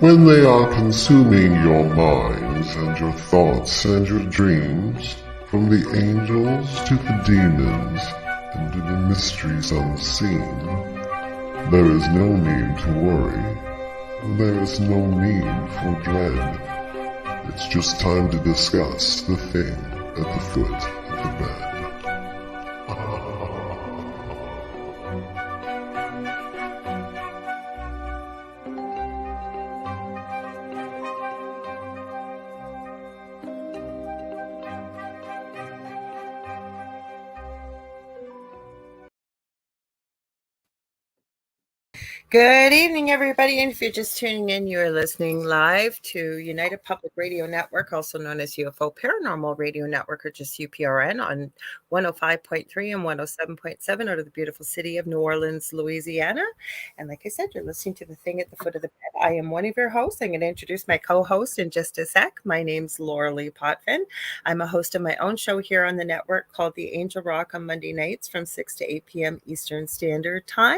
when they are consuming your minds and your thoughts and your dreams, from the angels to the demons and to the mysteries unseen, there is no need to worry. There is no need for dread. It's just time to discuss the thing at the foot of the bed. Good evening, everybody. And if you're just tuning in, you're listening live to United Public Radio Network, also known as UFO Paranormal Radio Network, or just UPRN, on 105.3 and 107.7 out of the beautiful city of New Orleans, Louisiana. And like I said, you're listening to the thing at the foot of the bed. I am one of your hosts. I'm going to introduce my co-host in just a sec. My name's Lorilei Potvin. I'm a host of my own show here on the network called The Angel Rock on Monday nights from 6 to 8 p.m. Eastern Standard Time.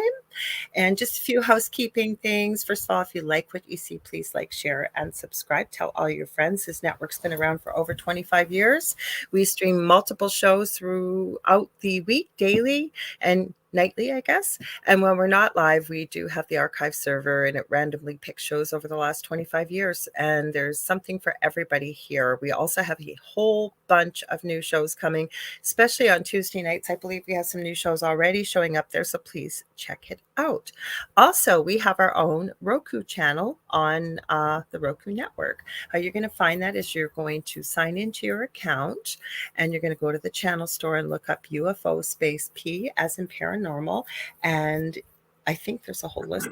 And just a few housekeeping things. First of all, if you like what you see, please like, share, and subscribe. Tell all your friends. This network's been around for over 25 years. We stream multiple shows throughout the week, daily and nightly, I guess. And when we're not live, we do have the archive server, and it randomly picks shows over the last 25 years. And there's something for everybody here. We also have a whole bunch of new shows coming, especially on Tuesday nights. I believe we have some new shows already showing up there, so please check it out. Also, we have our own Roku channel on the Roku network. How you're going to find that is you're going to sign into your account, and you're going to go to the channel store and look up UFO space P as in paranormal, and I think there's a whole list.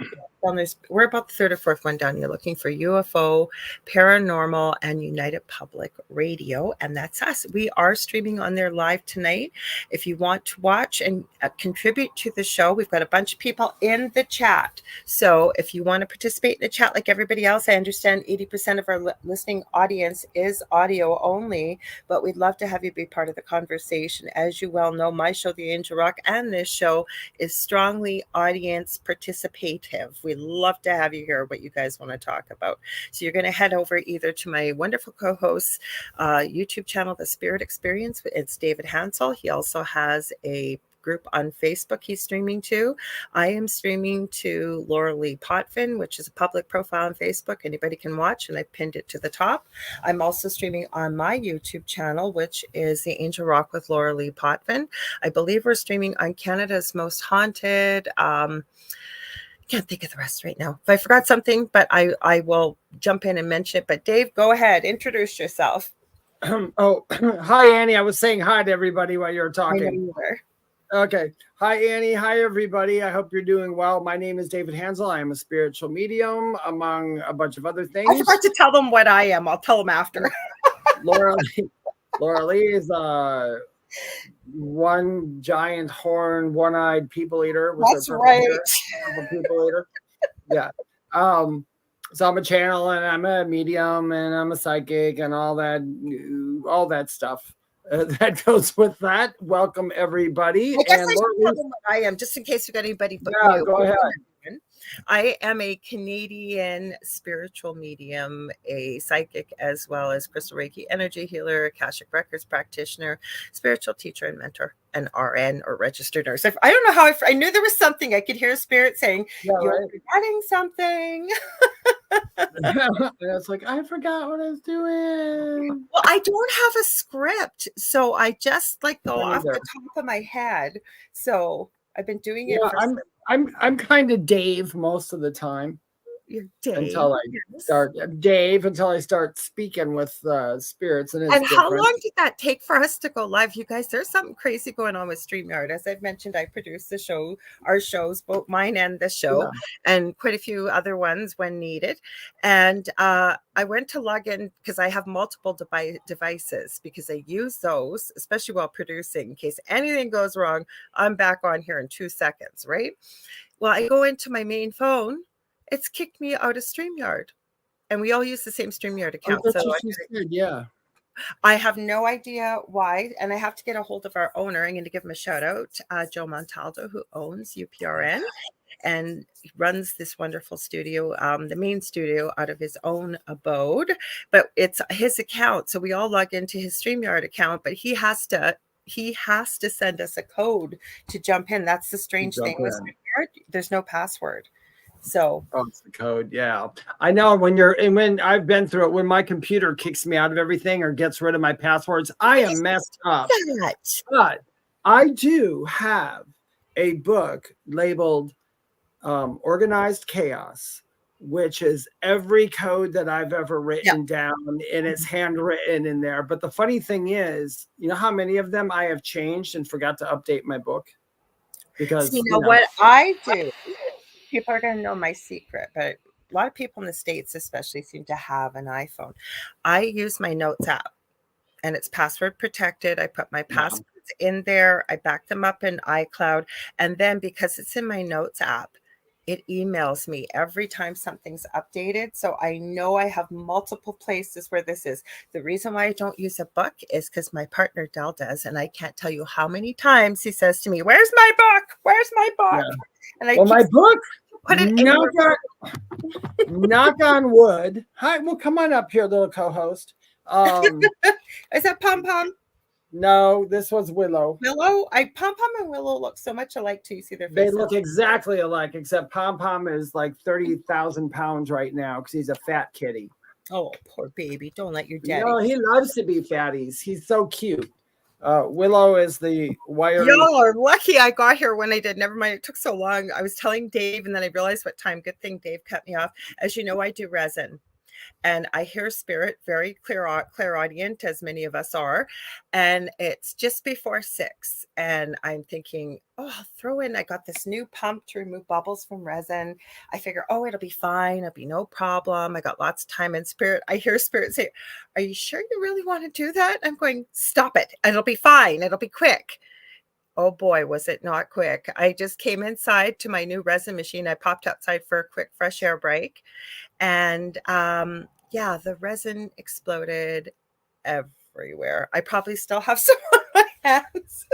We're about the third or fourth one down. You're looking for UFO, Paranormal, and United Public Radio, and that's us. We are streaming on there live tonight. If you want to watch and contribute to the show, we've got a bunch of people in the chat. So if you want to participate in the chat like everybody else, I understand 80% of our listening audience is audio only, but we'd love to have you be part of the conversation. As you well know, my show, The Angel Rock, and this show is strongly audience participative. We love to have you hear what you guys want to talk about. So you're going to head over either to my wonderful co-host's YouTube channel, The Spirit Experience. It's David Hanzel. He also has a group on Facebook he's streaming to. I am streaming to Lorilei Potvin, which is a public profile on Facebook. Anybody can watch, and I pinned it to the top. I'm also streaming on my YouTube channel, which is The Angel Rock with Lorilei Potvin. I believe we're streaming on Canada's Most Haunted. Can't think of the rest right now. If I forgot something, but I will jump in and mention it. But Dave, go ahead. Introduce yourself. Oh, hi, Annie. I was saying hi to everybody while you were talking. I know you were. Okay. Hi, Annie. Hi, everybody. I hope you're doing well. My name is David Hanzel. I am a spiritual medium, among a bunch of other things. I forgot to tell them what I am. I'll tell them after. Lorilei is one giant horn, one-eyed people eater. That's right. People eater. Yeah. So I'm a channel, and I'm a medium, and I'm a psychic, and all that stuff that goes with that. Welcome, everybody. I guess I should tell them what I am, just in case you got anybody but yeah, new. Go ahead. I am a Canadian spiritual medium, a psychic, as well as crystal Reiki energy healer, Akashic Records practitioner, spiritual teacher and mentor, an RN or registered nurse. I don't know how I knew there was something. I could hear a spirit saying, you're forgetting something. It's like, I forgot what I was doing. Well, I don't have a script, so I just go off the top of my head. So I've been doing it. I'm kind of Dave most of the time. You're Dave. Until I start speaking with spirits. And how long did that take for us to go live? You guys, there's something crazy going on with StreamYard. As I've mentioned, I produce our shows, both mine and the show, and quite a few other ones when needed. And I went to log in because I have multiple devices, because I use those, especially while producing. In case anything goes wrong, I'm back on here in 2 seconds, right? Well, I go into my main phone. It's kicked me out of StreamYard. And we all use the same StreamYard account. I have no idea why. And I have to get a hold of our owner. I'm going to give him a shout out, Joe Montaldo, who owns UPRN. and he runs this wonderful studio, the main studio, out of his own abode, but it's his account. So we all log into his StreamYard account, but he has to send us a code to jump in. That's the strange thing with StreamYard. There's no password. So it's the code. Yeah, I know when I've been through it, when my computer kicks me out of everything or gets rid of my passwords, I am messed up. But I do have a book labeled Organized Chaos, which is every code that I've ever written down, and it's handwritten in there. But the funny thing is, you know how many of them I have changed and forgot to update my book? Because you know what I do? People are going to know my secret, but a lot of people in the States especially seem to have an iPhone. I use my Notes app, and it's password protected. I put my passwords in there. I back them up in iCloud. And then because it's in my Notes app, it emails me every time something's updated. So I know I have multiple places where this is. The reason why I don't use a book is because my partner Del does. And I can't tell you how many times he says to me, "Where's my book? Where's my book?" And I my book, put it knock on wood. Hi, well, come on up here, little co-host. Is that Pom Pom? No, this was Willow. Willow? Pom Pom and Willow look so much alike too. You see their faces? They look exactly alike, except Pom Pom is like 30,000 pounds right now because he's a fat kitty. Oh, poor baby. Don't let your daddy. No, he loves to be fatties. He's so cute. Willow is the wiry. Y'all are lucky I got here when I did. Never mind. It took so long. I was telling Dave, and then I realized what time. Good thing Dave cut me off. As you know, I do resin. And I hear spirit, very clairaudient, as many of us are. And it's just before 6. And I'm thinking, oh, I'll throw in, I got this new pump to remove bubbles from resin. I figure, oh, it'll be fine. It'll be no problem. I got lots of time. And spirit, I hear spirit say, "Are you sure you really want to do that?" I'm going, "Stop it. It'll be fine. It'll be quick." Oh boy, was it not quick. I just came inside to my new resin machine. I popped outside for a quick fresh air break. And the resin exploded everywhere. I probably still have some on my hands.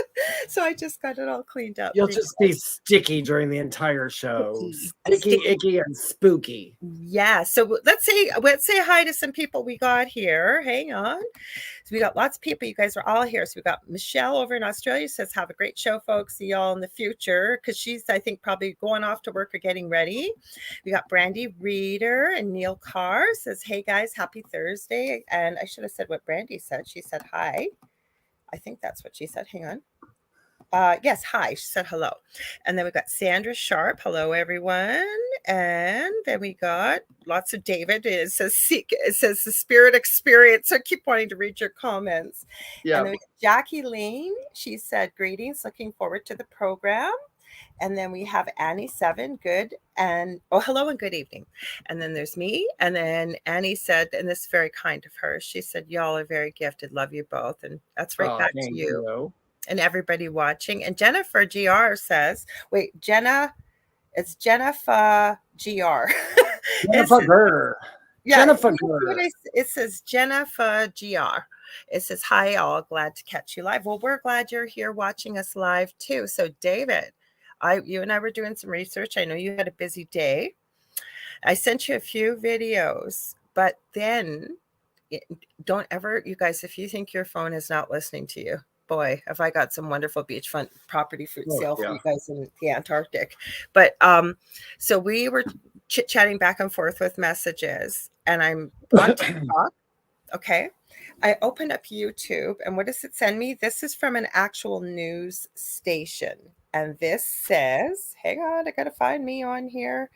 So I just got it all cleaned up. You'll just be sticky during the entire show. Sticky, icky, and spooky. Yeah. So let's say hi to some people we got here. Hang on. So we got lots of people. You guys are all here. So we got Michelle over in Australia says, "Have a great show, folks. See y'all in the future." Because she's, I think, probably going off to work or getting ready. We got Brandy Reeder and Neil Carr says, "Hey guys, happy Thursday." And I should have said what Brandy said. She said hi. I think that's what she said. Hang on. Yes, hi. She said hello. And then we got Sandra Sharp. Hello, everyone. And then we got lots of David. It says the spirit experience. So I keep wanting to read your comments. Yeah. And then we got Jackie Lane. She said, "Greetings. Looking forward to the program." And then we have Annie 7, good. And hello and good evening. And then there's me. And then Annie said, and this is very kind of her, she said, "Y'all are very gifted. Love you both." And that's right back to you. And everybody watching. And Jennifer GR says, it's Jennifer GR. Jennifer Gurr. Yeah, Jennifer Gurr. It says Jennifer GR. It says, "Hi all, glad to catch you live." Well, we're glad you're here watching us live too. So David, you and I were doing some research. I know you had a busy day. I sent you a few videos, but then don't ever, you guys, if you think your phone is not listening to you, boy, have I got some wonderful beachfront property for sale for you guys in the Antarctic. But so we were chit-chatting back and forth with messages, and I'm on TikTok. Okay. I opened up YouTube, and what does it send me? This is from an actual news station. And this says, hang on, I got to find me on here.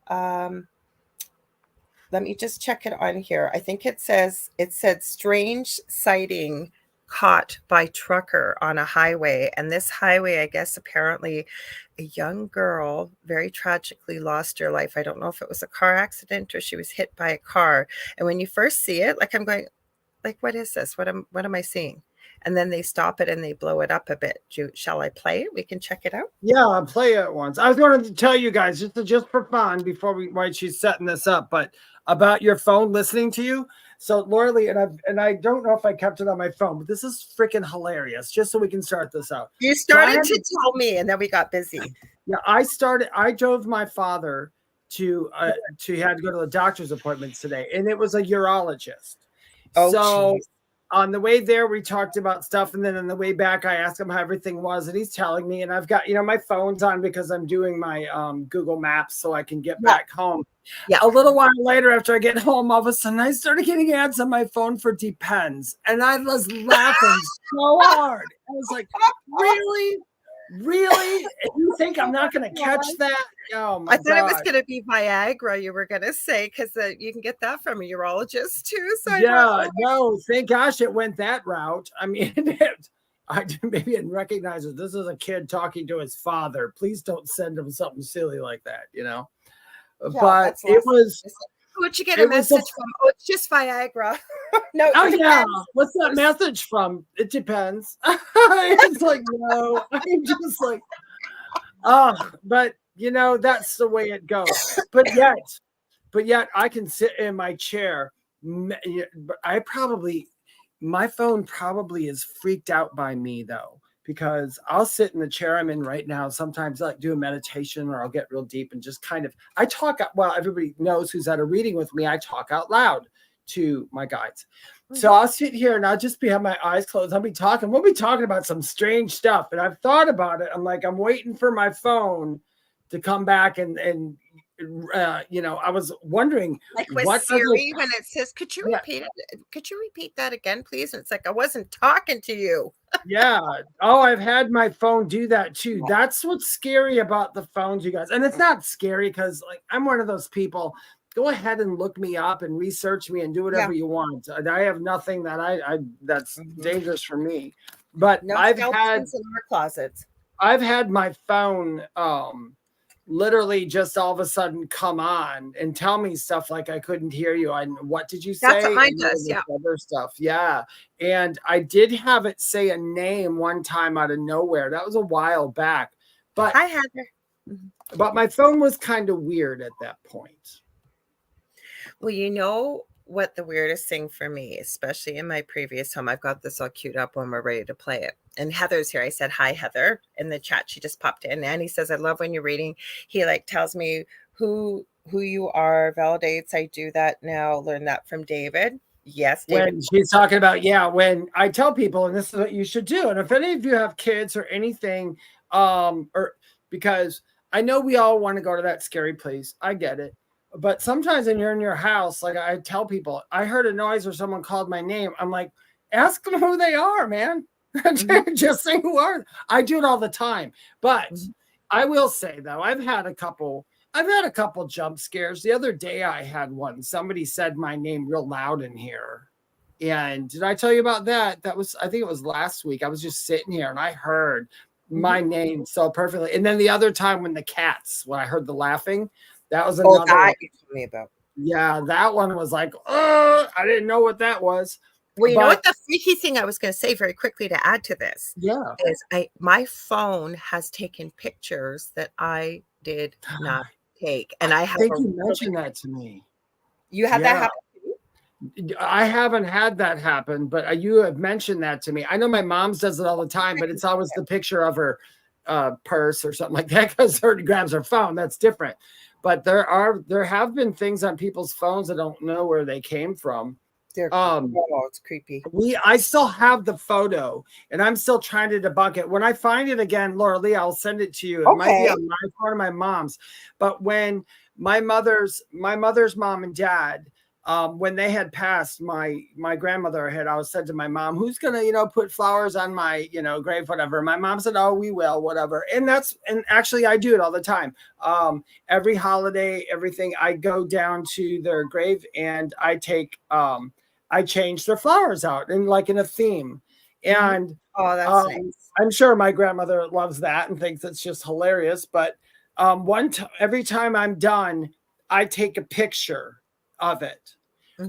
Let me just check it on here. I think it said strange sighting caught by trucker on a highway. And this highway, I guess, apparently a young girl very tragically lost her life. I don't know if it was a car accident or she was hit by a car. And when you first see it, like, I'm going, like, what is this? What am I seeing? And then they stop it and they blow it up a bit. Shall I play it? We can check it out. Yeah, I'll play it once. I was going to tell you guys, just for fun, while she's setting this up, but about your phone listening to you. So Lorilei, and I don't know if I kept it on my phone, but this is freaking hilarious. Just so we can start this out. You started to tell me, and then we got busy. Yeah, I drove my father to he had to go to the doctor's appointments today, and it was a urologist. Oh, So geez. on the way there, we talked about stuff, and then on the way back, I asked him how everything was, and he's telling me, and I've got, my phone's on because I'm doing my Google Maps so I can get back home. Yeah. A little while later, after I get home, all of a sudden I started getting ads on my phone for Depends, and I was laughing so hard. I was like, really? Really? You think I'm not going to catch that? Oh my I thought it was God. going to be Viagra, you were going to say, because you can get that from a urologist too. So Yeah, no, thank gosh it went that route. I mean, I maybe didn't recognize it. This is a kid talking to his father. Please don't send him something silly like that, Yeah, but it was. Would you get a message from? Oh, it's just Viagra. No. Oh yeah. What's that message from? It depends. It's like, no. I'm just like, but that's the way it goes. But yet I can sit in my chair. My phone probably is freaked out by me though, because I'll sit in the chair I'm in right now. Sometimes like do a meditation, or I'll get real deep and just kind of, I talk. Well, everybody knows who's at a reading with me. I talk out loud to my guides. So I'll sit here and I'll just have my eyes closed. We'll be talking about some strange stuff. And I've thought about it. I'm waiting for my phone to come back and I was wondering, like with Siri when it says, could you repeat it? Could you repeat that again, please? And it's like, I wasn't talking to you. Yeah. Oh, I've had my phone do that too. That's what's scary about the phones, you guys. And it's not scary because I'm one of those people. Go ahead and look me up and research me and do whatever you want. I have nothing that that's dangerous for me. But no skeletons in our closets. I've had my phone literally just all of a sudden come on and tell me stuff like, I couldn't hear you. And what did you say? That's what mine does. Yeah. Other stuff. Yeah. And I did have it say a name one time out of nowhere. That was a while back. But hi, Heather. But my phone was kind of weird at that point. Well, you know what the weirdest thing for me, especially in my previous home, I've got this all queued up when we're ready to play it. And Heather's here. I said, hi, Heather, in the chat. She just popped in. And he says, I love when you're reading. He tells me who you are, validates. I do that now. Learn that from David. Yes, David. When she's talking about, when I tell people, and this is what you should do. And if any of you have kids or anything, because I know we all want to go to that scary place. I get it. But sometimes when you're in your house, like I tell people, I heard a noise or someone called my name. I'm like, ask them who they are, man. Just say who are. I do it all the time. But I will say though, I've had a couple jump scares. The other day I had one. Somebody said my name real loud in here. And did I tell you about that? I think it was last week. I was just sitting here and I heard my name so perfectly. And then the other time when I heard the laughing, that was another one. You told me about. Yeah, that one was like, I didn't know what that was. Well, you know what the freaky thing I was going to say very quickly to add to this is my phone has taken pictures that I did not take. And I think you mentioned that to me. You had that happen to you? I haven't had that happen, but you have mentioned that to me. I know my mom's does it all the time, but it's always the picture of her purse or something like that because her grabs her phone. That's different. But there have been things on people's phones that don't know where they came from. It's creepy. I still have the photo, and I'm still trying to debunk it. When I find it again, Lorilei, I'll send it to you. It might be on my phone or my mom's. But when my mother's mom and dad, when they had passed, my grandmother had always said to my mom, who's gonna put flowers on my grave, whatever. My mom said, oh, we will, whatever. And actually I do it all the time. Every holiday, everything, I go down to their grave and I take I change their flowers out in a theme. And that's nice. I'm sure my grandmother loves that and thinks it's just hilarious. But every time I'm done, I take a picture of it.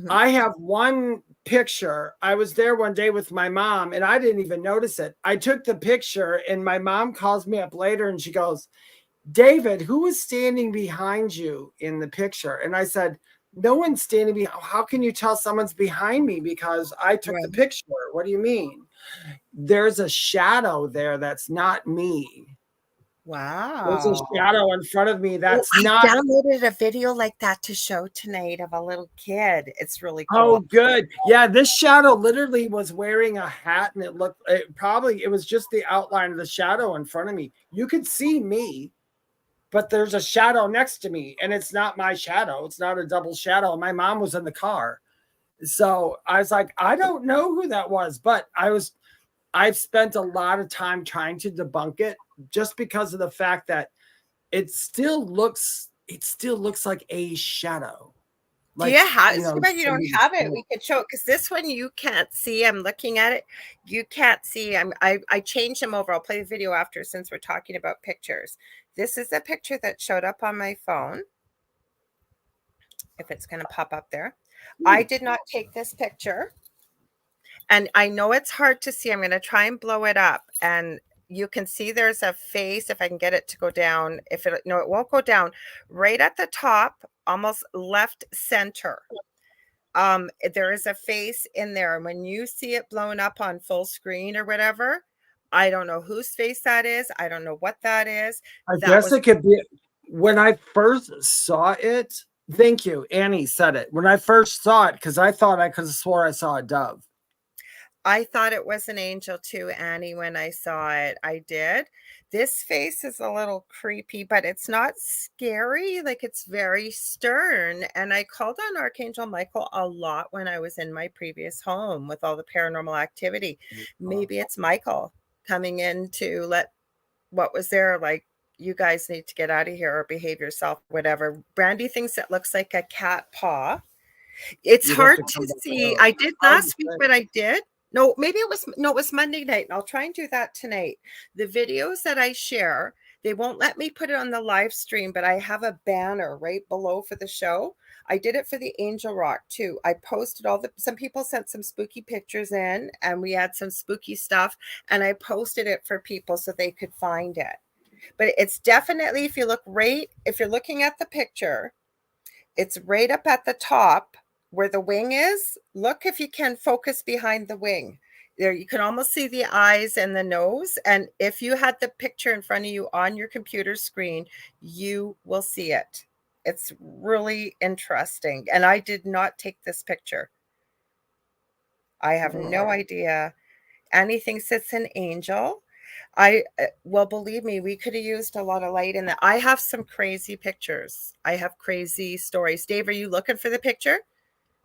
I have one picture. I was there one day with my mom and I didn't even notice it. I took the picture and my mom calls me up later and she goes, David, who was standing behind you in the picture? And I said, no one's standing behind. How can you tell someone's behind me? Because I took the picture. What do you mean? There's a shadow there that's not me. There's a Wow. shadow in front of me. That's I not. downloaded a video like that to show tonight of a little kid. It's really Oh, cool. good. Yeah, this shadow literally was wearing a hat, and it was just the outline of the shadow in front of me. You could see me, but there's a shadow next to me, and it's not my shadow. It's not a double shadow. My mom was in the car. So I was like, I don't know who that was, but I've spent a lot of time trying to debunk it just because of the fact that it still looks like a shadow. Do Like, you have? you It's too know, bad you don't have it. We could show it because this one you can't see. I'm looking at it. You can't see. I changed them over. I'll play the video after since we're talking about pictures. This is a picture that showed up on my phone. If it's going to pop up there. I did not take this picture. And I know it's hard to see. I'm going to try and blow it up. And you can see there's a face. If I can get it to go down. No, it won't go down. Right at the top, almost left center. There is a face in there. And when you see it blown up on full screen or whatever, I don't know whose face that is. I don't know what that is. I guess it could be. When I first saw it, thank you, Annie said it. When I first saw it, because I thought I could have swore I saw a dove. I thought it was an angel too, Annie, when I saw it. I did. This face is a little creepy, but it's not scary. Like, it's very stern. And I called on Archangel Michael a lot when I was in my previous home with all the paranormal activity. Maybe it's Michael coming in to let what was there, like, you guys need to get out of here or behave yourself, whatever. Brandy thinks it looks like a cat paw. It's hard to see. I did last week, but I did. No, it was Monday night. And I'll try and do that tonight. The videos that I share, they won't let me put it on the live stream, but I have a banner right below for the show. I did it for the Angel Rock too. I posted some people sent some spooky pictures in and we had some spooky stuff and I posted it for people so they could find it. But it's definitely, if you're looking at the picture, it's right up at the top where the wing is. Look if you can focus behind the wing. There, you can almost see the eyes and the nose. And if you had the picture in front of you on your computer screen, you will see it. It's really interesting. And I did not take this picture. I have no idea. Annie thinks it's an angel. Well, believe me, we could have used a lot of light in that. I have some crazy pictures. I have crazy stories. Dave, are you looking for the picture?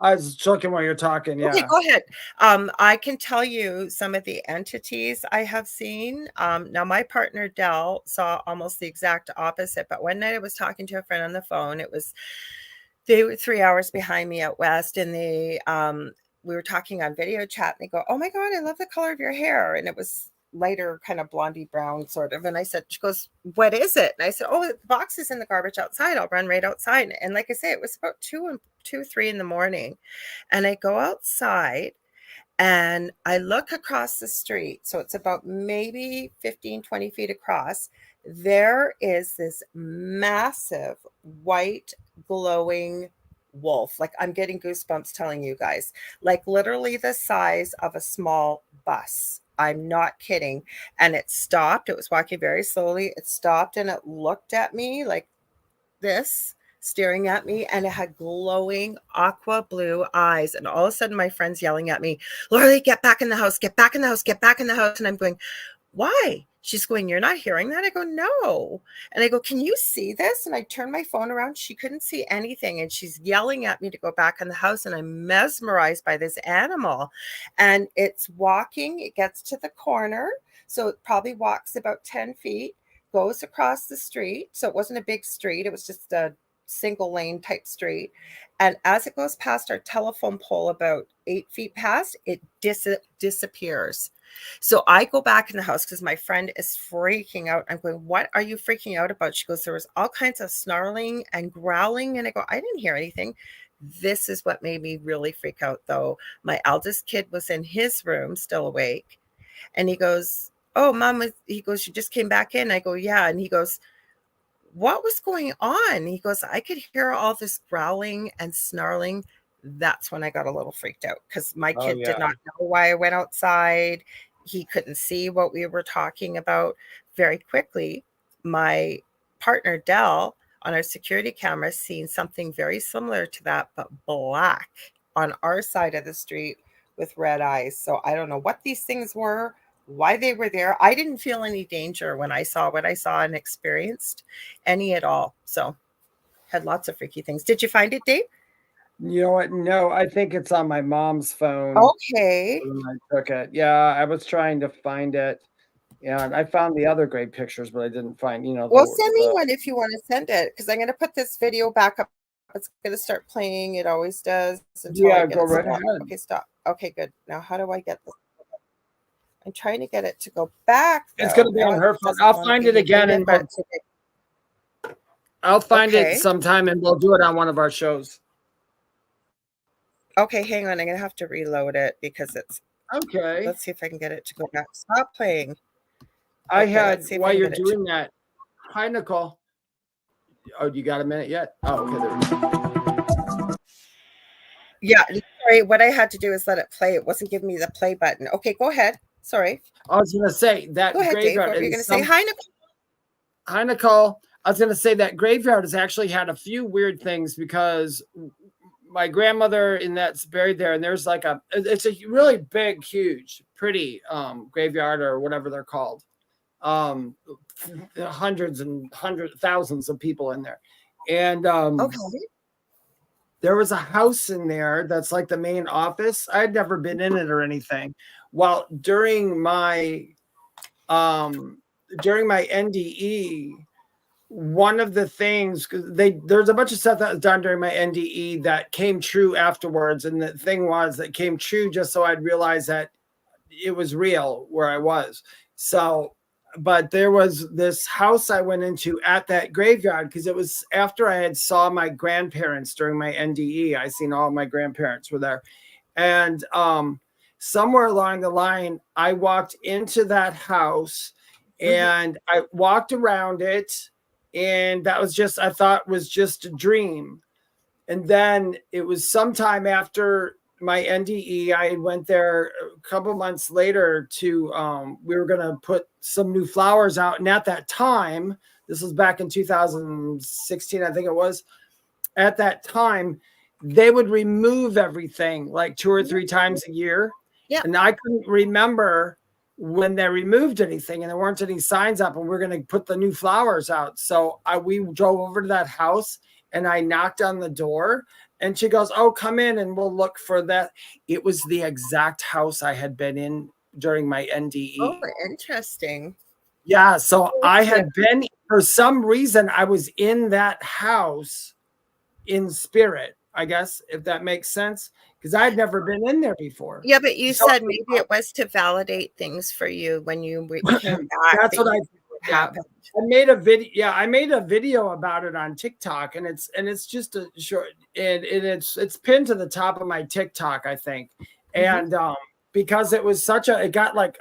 I was looking while you're talking. Yeah. Okay, go ahead. I can tell you some of the entities I have seen. Now, my partner Dell saw almost the exact opposite. But one night I was talking to a friend on the phone. They were 3 hours behind me out west, and we were talking on video chat. And they go, "Oh my God, I love the color of your hair," and it was lighter, kind of blondie brown sort of. And I said, she goes, "What is it?" And I said, "Oh, the box is in the garbage outside. I'll run right outside." And like I say, it was about 3 in the morning. And I go outside and I look across the street. So it's about maybe 15, 20 feet across. There is this massive white glowing wolf. Like, I'm getting goosebumps telling you guys, like literally the size of a small bus. I'm not kidding. And it stopped. It was walking very slowly. It stopped and it looked at me like this, staring at me, and it had glowing aqua blue eyes. And all of a sudden my friend's yelling at me, "Lorilei, get back in the house, get back in the house, get back in the house." And I'm going, "Why?" She's going, "You're not hearing that?" I go, "No." And I go, "Can you see this?" And I turned my phone around. She couldn't see anything. And she's yelling at me to go back in the house. And I'm mesmerized by this animal. And it's walking. It gets to the corner. So it probably walks about 10 feet, goes across the street. So it wasn't a big street. It was just a single lane type street. And as it goes past our telephone pole, about 8 feet past, it disappears. So I go back in the house because my friend is freaking out. I'm going, "What are you freaking out about?" She goes, "There was all kinds of snarling and growling." And I go, "I didn't hear anything." This is what made me really freak out, though. My eldest kid was in his room, still awake. And he goes, "Oh, Mom," he goes, "You just came back in?" I go, "Yeah." And he goes, "What was going on?" He goes, "I could hear all this growling and snarling." That's when I got a little freaked out because my kid did not know why I went outside. He couldn't see what we were talking about. Very quickly, my partner Dell on our security camera seen something very similar to that, but black on our side of the street with red eyes. So I don't know what these things were, why they were there. I didn't feel any danger when I saw what I saw and experienced any at all. So had lots of freaky things. Did you find it, Dave? You know what? No, I think it's on my mom's phone. Okay. When I took it. Yeah, I was trying to find it. Yeah, and I found the other great pictures, but I didn't find, Well, send me one if you want to send it, because I'm going to put this video back up. It's going to start playing. It always does. Yeah, go right ahead. Okay, stop. Okay, good. Now, how do I get this? I'm trying to get it to go back. It's going to be on her phone. I'll find it again, and I'll find it sometime, and we'll do it on one of our shows. Okay, hang on. I'm going to have to reload it because it's okay. Let's see if I can get it to go back. Stop playing. I had, while you're doing that, hi, Nicole. Oh, you got a minute yet? Oh, okay. There we go. Yeah, sorry. What I had to do is let it play. It wasn't giving me the play button. Okay, go ahead. Sorry. I was going to say that go ahead, graveyard. Dave. You're going to say hi, Nicole. Hi, Nicole. I was going to say that graveyard has actually had a few weird things because my grandmother in that's buried there, and there's like it's a really big, huge, pretty graveyard or whatever they're called. Hundreds, thousands of people in there. And there was a house in there that's like the main office. I had never been in it or anything. Well, during my NDE, one of the things, there's a bunch of stuff that was done during my NDE that came true afterwards. And the thing was that came true just so I'd realize that it was real where I was. So, but there was this house I went into at that graveyard because it was after I had saw my grandparents during my NDE. I seen all my grandparents were there. And somewhere along the line, I walked into that house and I walked around it. And that was just, I thought was just a dream. And then it was sometime after my NDE, I went there a couple months later to, we were going to put some new flowers out. And at that time, this was back in 2016, I think it was, at that time, they would remove everything like 2 or 3 times a year. Yeah. And I couldn't remember when they removed anything and there weren't any signs up and we're going to put the new flowers out. So we drove over to that house and I knocked on the door and she goes, oh, come in and we'll look for that. It was the exact house I had been in during my NDE. Oh, interesting. Yeah. So I had been, for some reason, I was in that house in spirit, I guess, if that makes sense. Because I'd never been in there before. Yeah, but you said maybe it was to validate things for you when you came back. That's what I happened. I made a video. Yeah, I made a video about it on TikTok, and it's just a short, and it's pinned to the top of my TikTok, I think. And because it was it got like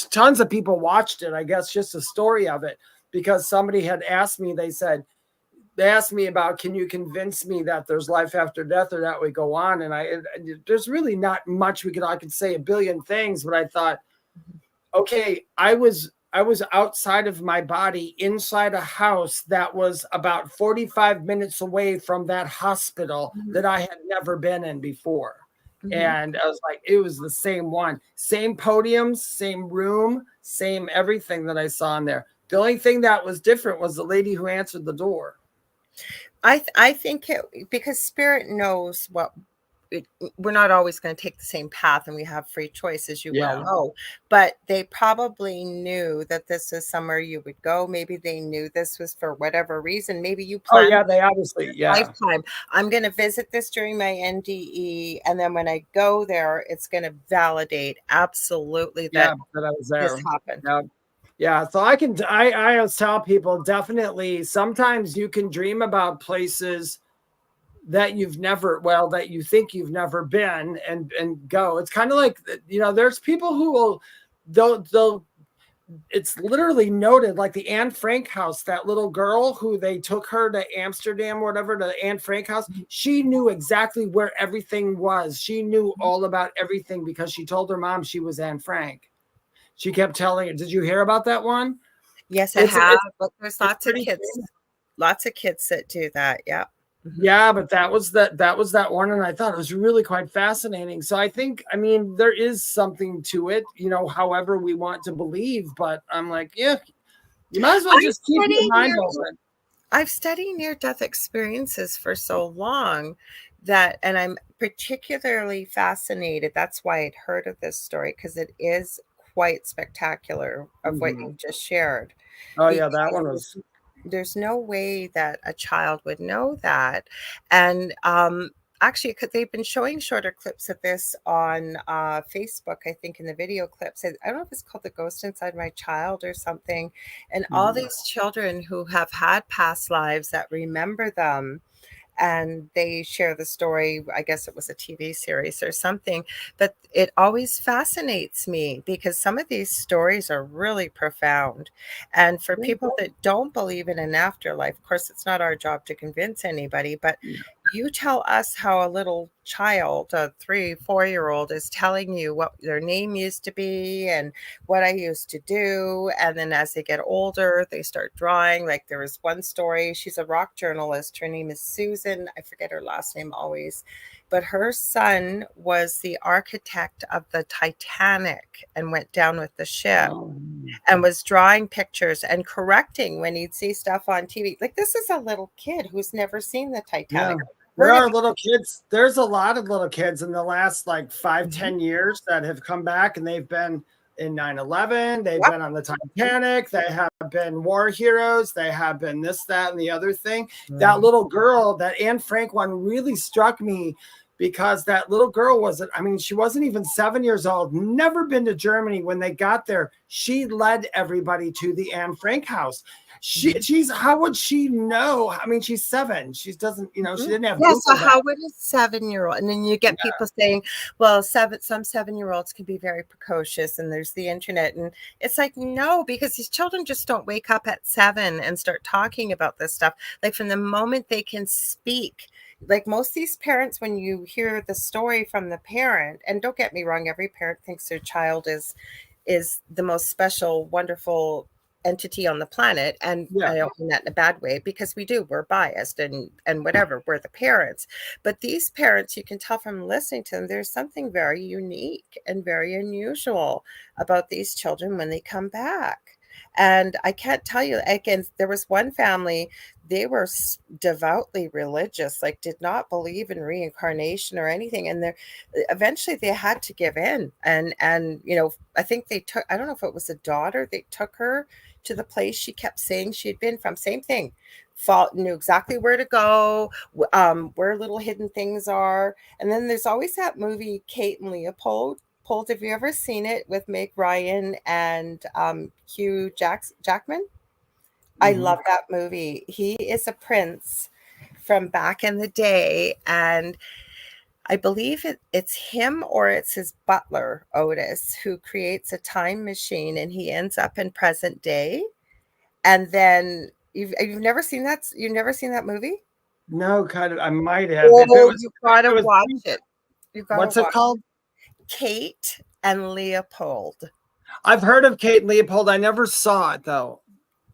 tons of people watched it. I guess just a story of it because somebody had asked me. They asked me about, can you convince me that there's life after death or that we go on? And there's really not much I could say a billion things, but I thought, okay, I was outside of my body inside a house that was about 45 minutes away from that hospital that I had never been in before. And I was like, it was the same one, same podiums, same room, same everything that I saw in there. The only thing that was different was the lady who answered the door. I think because spirit knows we're not always going to take the same path and we have free choice, as you well know, but they probably knew that this is somewhere you would go. Maybe they knew this was for whatever reason. Maybe you planned. Oh yeah, they obviously, lifetime. I'm going to visit this during my NDE. And then when I go there, it's going to validate absolutely that I was there. This happened. Yeah, so I always tell people, definitely sometimes you can dream about places that you think you've never been and go. It's kind of like, there's people who they'll it's literally noted, like the Anne Frank house, that little girl who they took her to Amsterdam or whatever, to the Anne Frank house. She knew exactly where everything was. She knew all about everything because she told her mom she was Anne Frank. She kept telling her. Did you hear about that one? Yes, I It's have, but there's it's pretty famous. lots of kids that do that. Yeah. Yeah, but that was that one, and I thought it was really quite fascinating. So I think, I mean, there is something to it, however we want to believe. But I'm like, yeah, you might as well just keep your mind open. I've studied near-death experiences for so long that, and I'm particularly fascinated. That's why I'd heard of this story, because it is quite spectacular of what Mhm. you've just shared. Oh yeah, that one Because was. there's no way that a child would know that. And actually, they've been showing shorter clips of this on Facebook, I think, in the video clips. I don't know if it's called The Ghost Inside My Child or something. And all Mhm. these children who have had past lives that remember them, and they share the story. I guess it was a TV series or something, but it always fascinates me because some of these stories are really profound. And for people that don't believe in an afterlife, of course, it's not our job to convince anybody, but you tell us how a little child, a 3, 4-year-old, is telling you what their name used to be and what I used to do. And then as they get older, they start drawing. Like there was one story, she's a rock journalist. Her name is Susan. I forget her last name always, but her son was the architect of the Titanic and went down with the ship. Oh. And was drawing pictures and correcting when he'd see stuff on TV. Like this is a little kid who's never seen the Titanic. Yeah. There are little kids. There's a lot of little kids in the last like 5, 10 years that have come back, and they've been in 9/11. They've been on the Titanic. They have been war heroes. They have been this, that, and the other thing. That little girl, that Anne Frank one, really struck me because that little girl wasn't, I mean, she wasn't even 7 years old, never been to Germany. When they got there, she led everybody to the Anne Frank house. She's, how would she know? I mean, she's 7. She doesn't, she didn't have so Google how would a 7-year-old, and then you get people saying, well, some 7-year-olds can be very precocious and there's the internet. And it's like, no, because these children just don't wake up at 7 and start talking about this stuff. Like from the moment they can speak, like most of these parents, when you hear the story from the parent, and don't get me wrong, every parent thinks their child is the most special, wonderful entity on the planet, and I don't mean that in a bad way, because we're biased and whatever, we're the parents. But these parents, you can tell from listening to them, there's something very unique and very unusual about these children when they come back. And I can't tell you, again, there was one family, they were devoutly religious, like did not believe in reincarnation or anything. And eventually they had to give in. And I think they took, I don't know if it was a daughter, they took her to the place she kept saying she had been from. Same thing. Knew exactly where to go, where little hidden things are. And then there's always that movie, Kate and Leopold. Have you ever seen it, with Meg Ryan and Hugh Jackman? I love that movie. He is a prince from back in the day, and I believe it's him or it's his butler, Otis, who creates a time machine, and he ends up in present day. And then you've never seen that? You've never seen that movie? No, kind of. I might have. Oh, If it was, you've got to watch it. You've got what's to it watch called? Kate and Leopold. I've heard of Kate and Leopold. I never saw it though.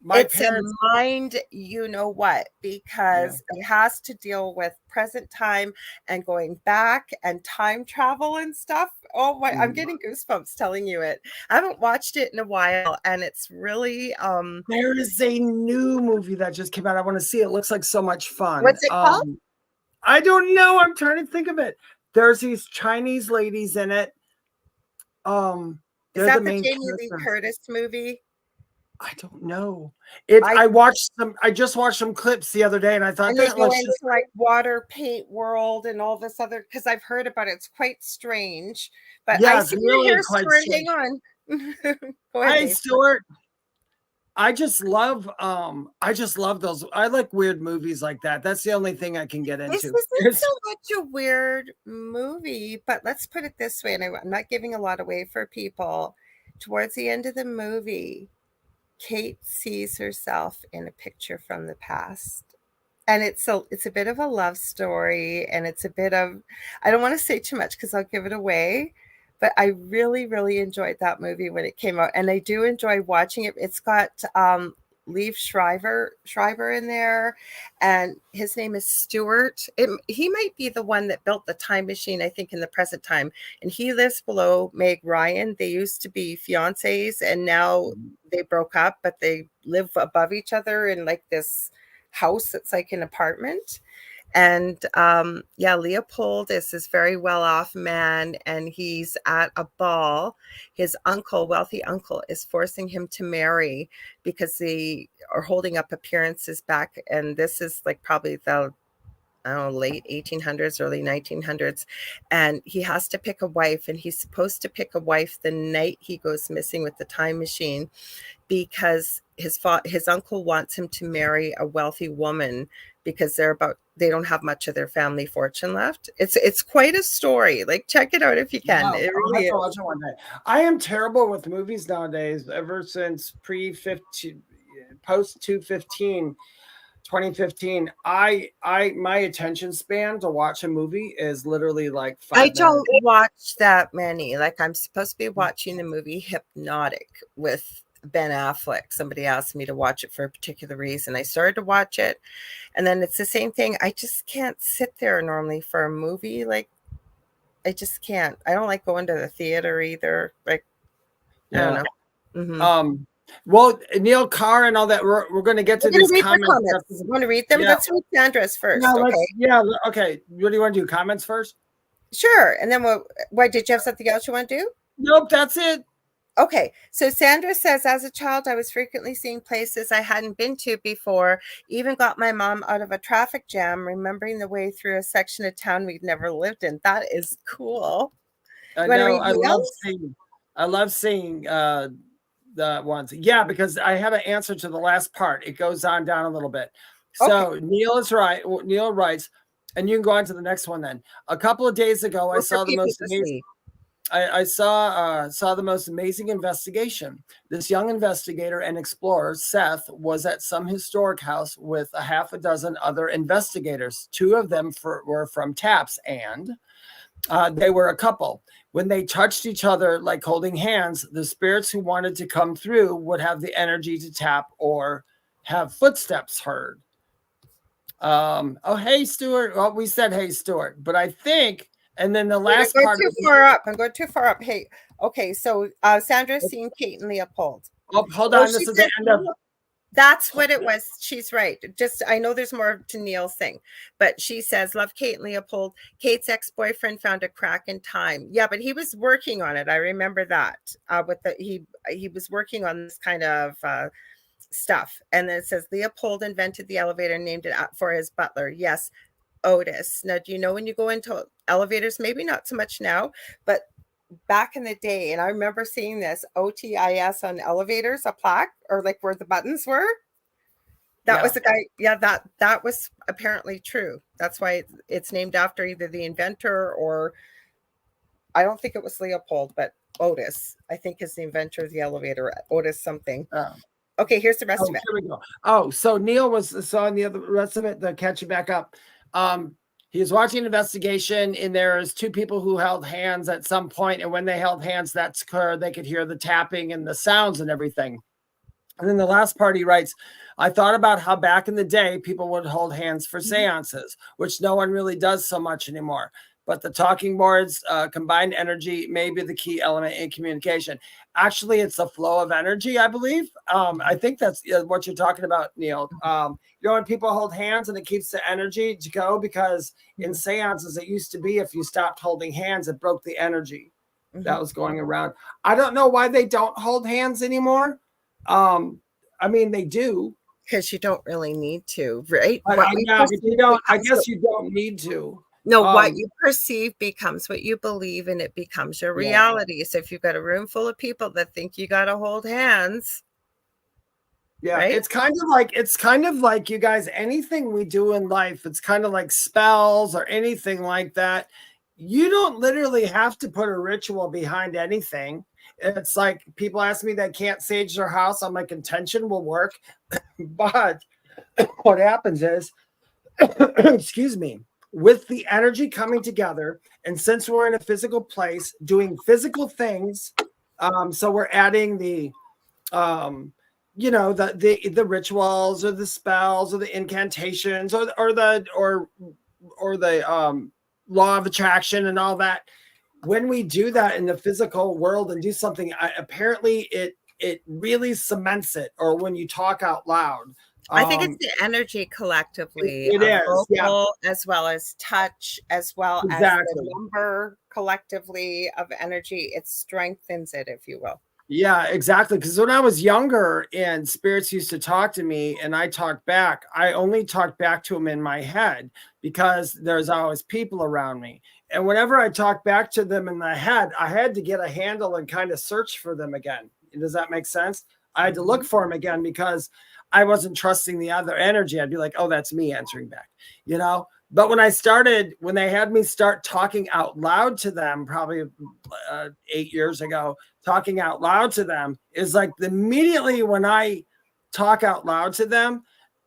It's a mind, because it has to deal with present time and going back and time travel and stuff. Oh my, I'm getting goosebumps telling you it. I haven't watched it in a while, and it's really there is a new movie that just came out. I want to see it. It looks like so much fun. What's it called? I don't know. I'm trying to think of it. There's these Chinese ladies in it. Is that the Jamie Lee Curtis movie? I don't know. I just watched some clips the other day, and I thought, and they go into like water paint world and all this other, because I've heard about it. It's quite strange. But yeah, I it's really quite strange. Hang on. Go Hey, ahead, Stuart. I just love those. I like weird movies like that. That's the only thing I can get into. This isn't so much a weird movie, but let's put it this way, and I'm not giving a lot away for people. Towards the end of the movie, Kate sees herself in a picture from the past. And it's a bit of a love story, and it's a bit of, I don't want to say too much because I'll give it away, But I really, really enjoyed that movie when it came out, and I do enjoy watching it. It's got Liev Schreiber in there, and his name is Stuart. He might be the one that built the time machine, I think, in the present time. And he lives below Meg Ryan. They used to be fiancés, and now they broke up, but they live above each other in like this house that's like an apartment. And Leopold is this very well-off man, and he's at a ball. His uncle, wealthy uncle, is forcing him to marry because they are holding up appearances back. And this is like probably the late 1800s, early 1900s. And he has to pick a wife, and he's supposed to pick a wife the night he goes missing with the time machine, because his uncle wants him to marry a wealthy woman because they don't have much of their family fortune left. It's quite a story. Like, check it out if you can. Wow, It really is. watch it one day. I am terrible with movies nowadays. Ever since post 2015, my attention span to watch a movie is literally like 5 minutes. I don't watch that many. Like, I'm supposed to be watching the movie Hypnotic with Ben Affleck. Somebody asked me to watch it for a particular reason. I started to watch it, and then it's the same thing. I just can't sit there normally for a movie. Like, I just can't. I don't like going to the theater either. Like, I don't know. Mm-hmm. Well, Neil Carr and all that. We're going to get to these comments. You want to read them? Let's read Sandra's first. Okay. What do you want to do? Comments first? Sure. And then why did you have something else you want to do? Nope, that's it. Okay, so Sandra says, as a child, I was frequently seeing places I hadn't been to before, even got my mom out of a traffic jam, remembering the way through a section of town we'd never lived in. That is cool. I know. I love seeing the ones. Yeah, because I have an answer to the last part. It goes on down a little bit. So okay. Neil is right. Neil writes, and you can go on to the next one then. A couple of days ago, I saw the most amazing. I saw the most amazing investigation. This young investigator and explorer, Seth, was at some historic house with a half a dozen other investigators. 2 of them were from TAPS, and they were a couple. When they touched each other like holding hands, the spirits who wanted to come through would have the energy to tap or have footsteps heard. Hey, Stuart. Well, we said, hey, Stuart, but I think... And then the last part. I'm going too far up. Hey, okay. So Sandra's seen Kate and Leopold. Oh, hold on. This is the end of. That's what it was. She's right. Just, I know there's more to Neil's thing, but she says, love Kate and Leopold. Kate's ex-boyfriend found a crack in time. Yeah, but he was working on it. I remember that. He was working on this kind of stuff. And then it says Leopold invented the elevator and named it for his butler. Yes. Otis. Now, do you know when you go into elevators, maybe not so much now, but back in the day, and I remember seeing this OTIS on elevators, a plaque, or like where the buttons were. That was the guy. Yeah, that was apparently true. That's why it's named after either the inventor, or I don't think it was Leopold, but Otis, I think, is the inventor of the elevator. Otis something. Okay, here's the rest of it. Here we go. So Neil was saw the rest of it to catch you back up. He was watching an investigation, and there's 2 people who held hands at some point, and when they held hands, that's clear. They could hear the tapping and the sounds and everything. And then the last part, he writes, I thought about how back in the day, people would hold hands for seances, which no one really does so much anymore. But the talking boards, combined energy may be the key element in communication. Actually, it's the flow of energy, I believe. I think that's what you're talking about, Neil. When people hold hands and it keeps the energy to go, because in seances, it used to be if you stopped holding hands, it broke the energy that was going around. I don't know why they don't hold hands anymore. I mean, they do. Because you don't really need to, right? But you don't. I guess you don't need to. No, what you perceive becomes what you believe, and it becomes your reality. So if you've got a room full of people that think you got to hold hands. Yeah, right? It's kind of like you guys, anything we do in life, it's kind of like spells or anything like that. You don't literally have to put a ritual behind anything. It's like people ask me that can't sage their house. I'm like, intention will work. But what happens is, excuse me, with the energy coming together. And since we're in a physical place doing physical things, so we're adding the the rituals or the spells or the incantations or the law of attraction and all that. When we do that in the physical world and do something, apparently it really cements it. Or when you talk out loud, I think it's the energy collectively it of is, vocal as well as touch, as well as exactly. the number collectively of energy. It strengthens it, if you will. Yeah, exactly. Because when I was younger and spirits used to talk to me and I talked back, I only talked back to them in my head because there's always people around me. And whenever I talked back to them in the head, I had to get a handle and kind of search for them again. Does that make sense? I had to look for them again because I wasn't trusting the other energy. I'd be like, oh, that's me answering back, you know? But when they had me start talking out loud to them, probably 8 years ago, talking out loud to them is like immediately when I talk out loud to them,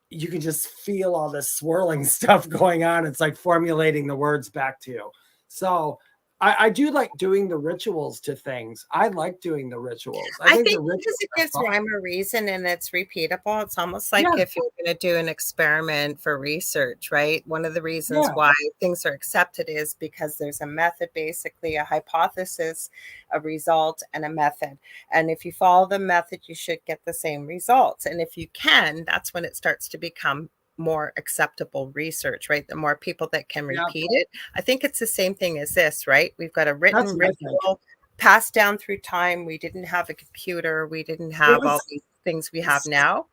you can just feel all this swirling stuff going on. It's like formulating the words back to you. So I do like doing the rituals to things. I like doing the rituals. I think because it gives rhyme or reason and it's repeatable. It's almost like if you're going to do an experiment for research, right? One of the reasons why things are accepted is because there's a method, basically a hypothesis, a result, and a method. And if you follow the method, you should get the same results. And if you can, that's when it starts to become more acceptable research, right? The more people that can repeat it. I think it's the same thing as this, right? We've got a written ritual passed down through time. We didn't have a computer. We didn't have all these things we have now.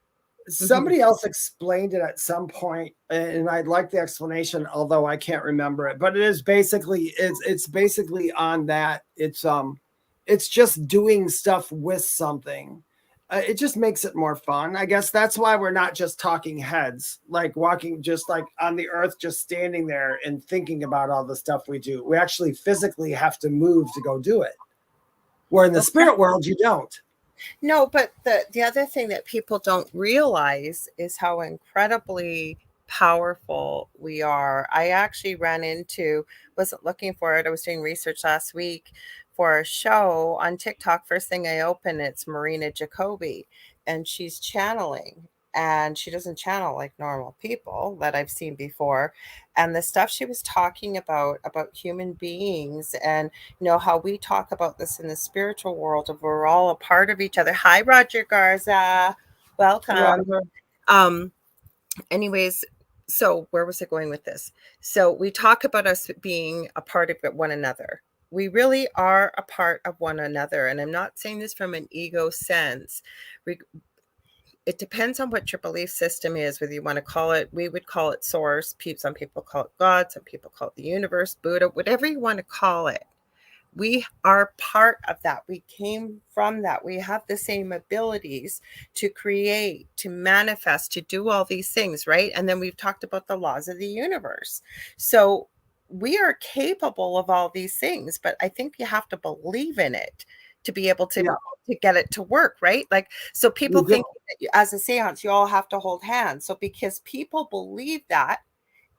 Somebody else explained it at some point, and I'd like the explanation, although I can't remember it. But it is basically it's basically on that. It's just doing stuff with something. It just makes it more fun. I guess that's why we're not just talking heads, like walking just like on the earth, just standing there and thinking about all the stuff we do. We actually physically have to move to go do it. Where in the spirit world, you don't. No, but the other thing that people don't realize is how incredibly powerful we are. I actually wasn't looking for it. I was doing research last week for a show on TikTok. First thing I open, it's Marina Jacobi, and she's channeling. And she doesn't channel like normal people that I've seen before. And the stuff she was talking about human beings and, how we talk about this in the spiritual world of we're all a part of each other. Hi, Roger Garza. Welcome. Anyways, so where was I going with this? So we talk about us being a part of one another. We really are a part of one another. And I'm not saying this from an ego sense. It depends on what your belief system is, whether you want to call it, we would call it source. Some people call it God, some people call it the universe, Buddha, whatever you want to call it. We are part of that. We came from that. We have the same abilities to create, to manifest, to do all these things, right? And then we've talked about the laws of the universe. So we are capable of all these things, but I think you have to believe in it to be able to get it to work, right? Like, so people think that as a seance, you all have to hold hands. So because people believe that,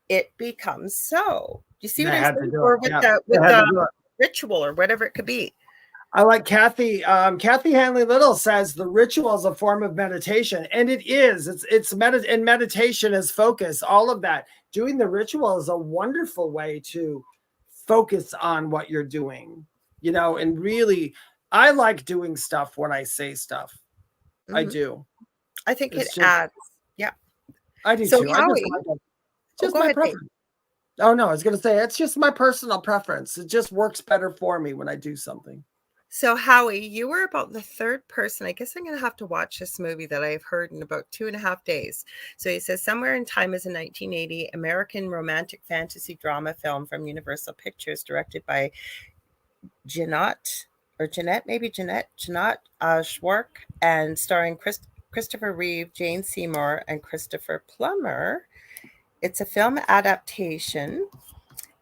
it becomes so. You see what I'm saying? Or with the ritual or whatever it could be. I like Kathy Hanley Little says the ritual is a form of meditation, and it is. And meditation is focus. All of that. Doing the ritual is a wonderful way to focus on what you're doing, and really, I like doing stuff when I say stuff. Mm-hmm. I do. I think it adds. Yeah. I do too. Just my preference. Oh, no, I was going to say, it's just my personal preference. It just works better for me when I do something. So, Howie, you were about the third person. I guess I'm going to have to watch this movie that I've heard in about 2.5 days. So he says, Somewhere in Time is a 1980 American romantic fantasy drama film from Universal Pictures, directed by Jeanette Schwark, and starring Christopher Reeve, Jane Seymour, and Christopher Plummer. It's a film adaptation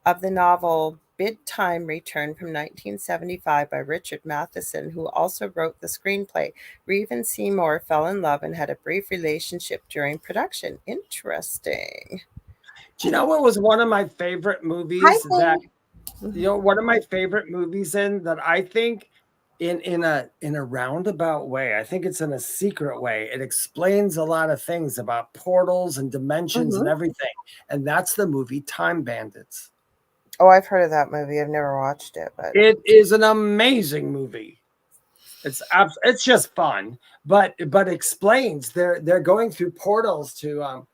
of the novel Bid Time Return from 1975 by Richard Matheson, who also wrote the screenplay. Reeve and Seymour fell in love and had a brief relationship during production. Interesting. Do you know what was one of my favorite movies Hi, one of my favorite movies that I think in a roundabout way, I think it's in a secret way. It explains a lot of things about portals and dimensions and everything. And that's the movie Time Bandits. Oh, I've heard of that movie. I've never watched it, but It is an amazing movie. It's just fun, but explains they're going through portals to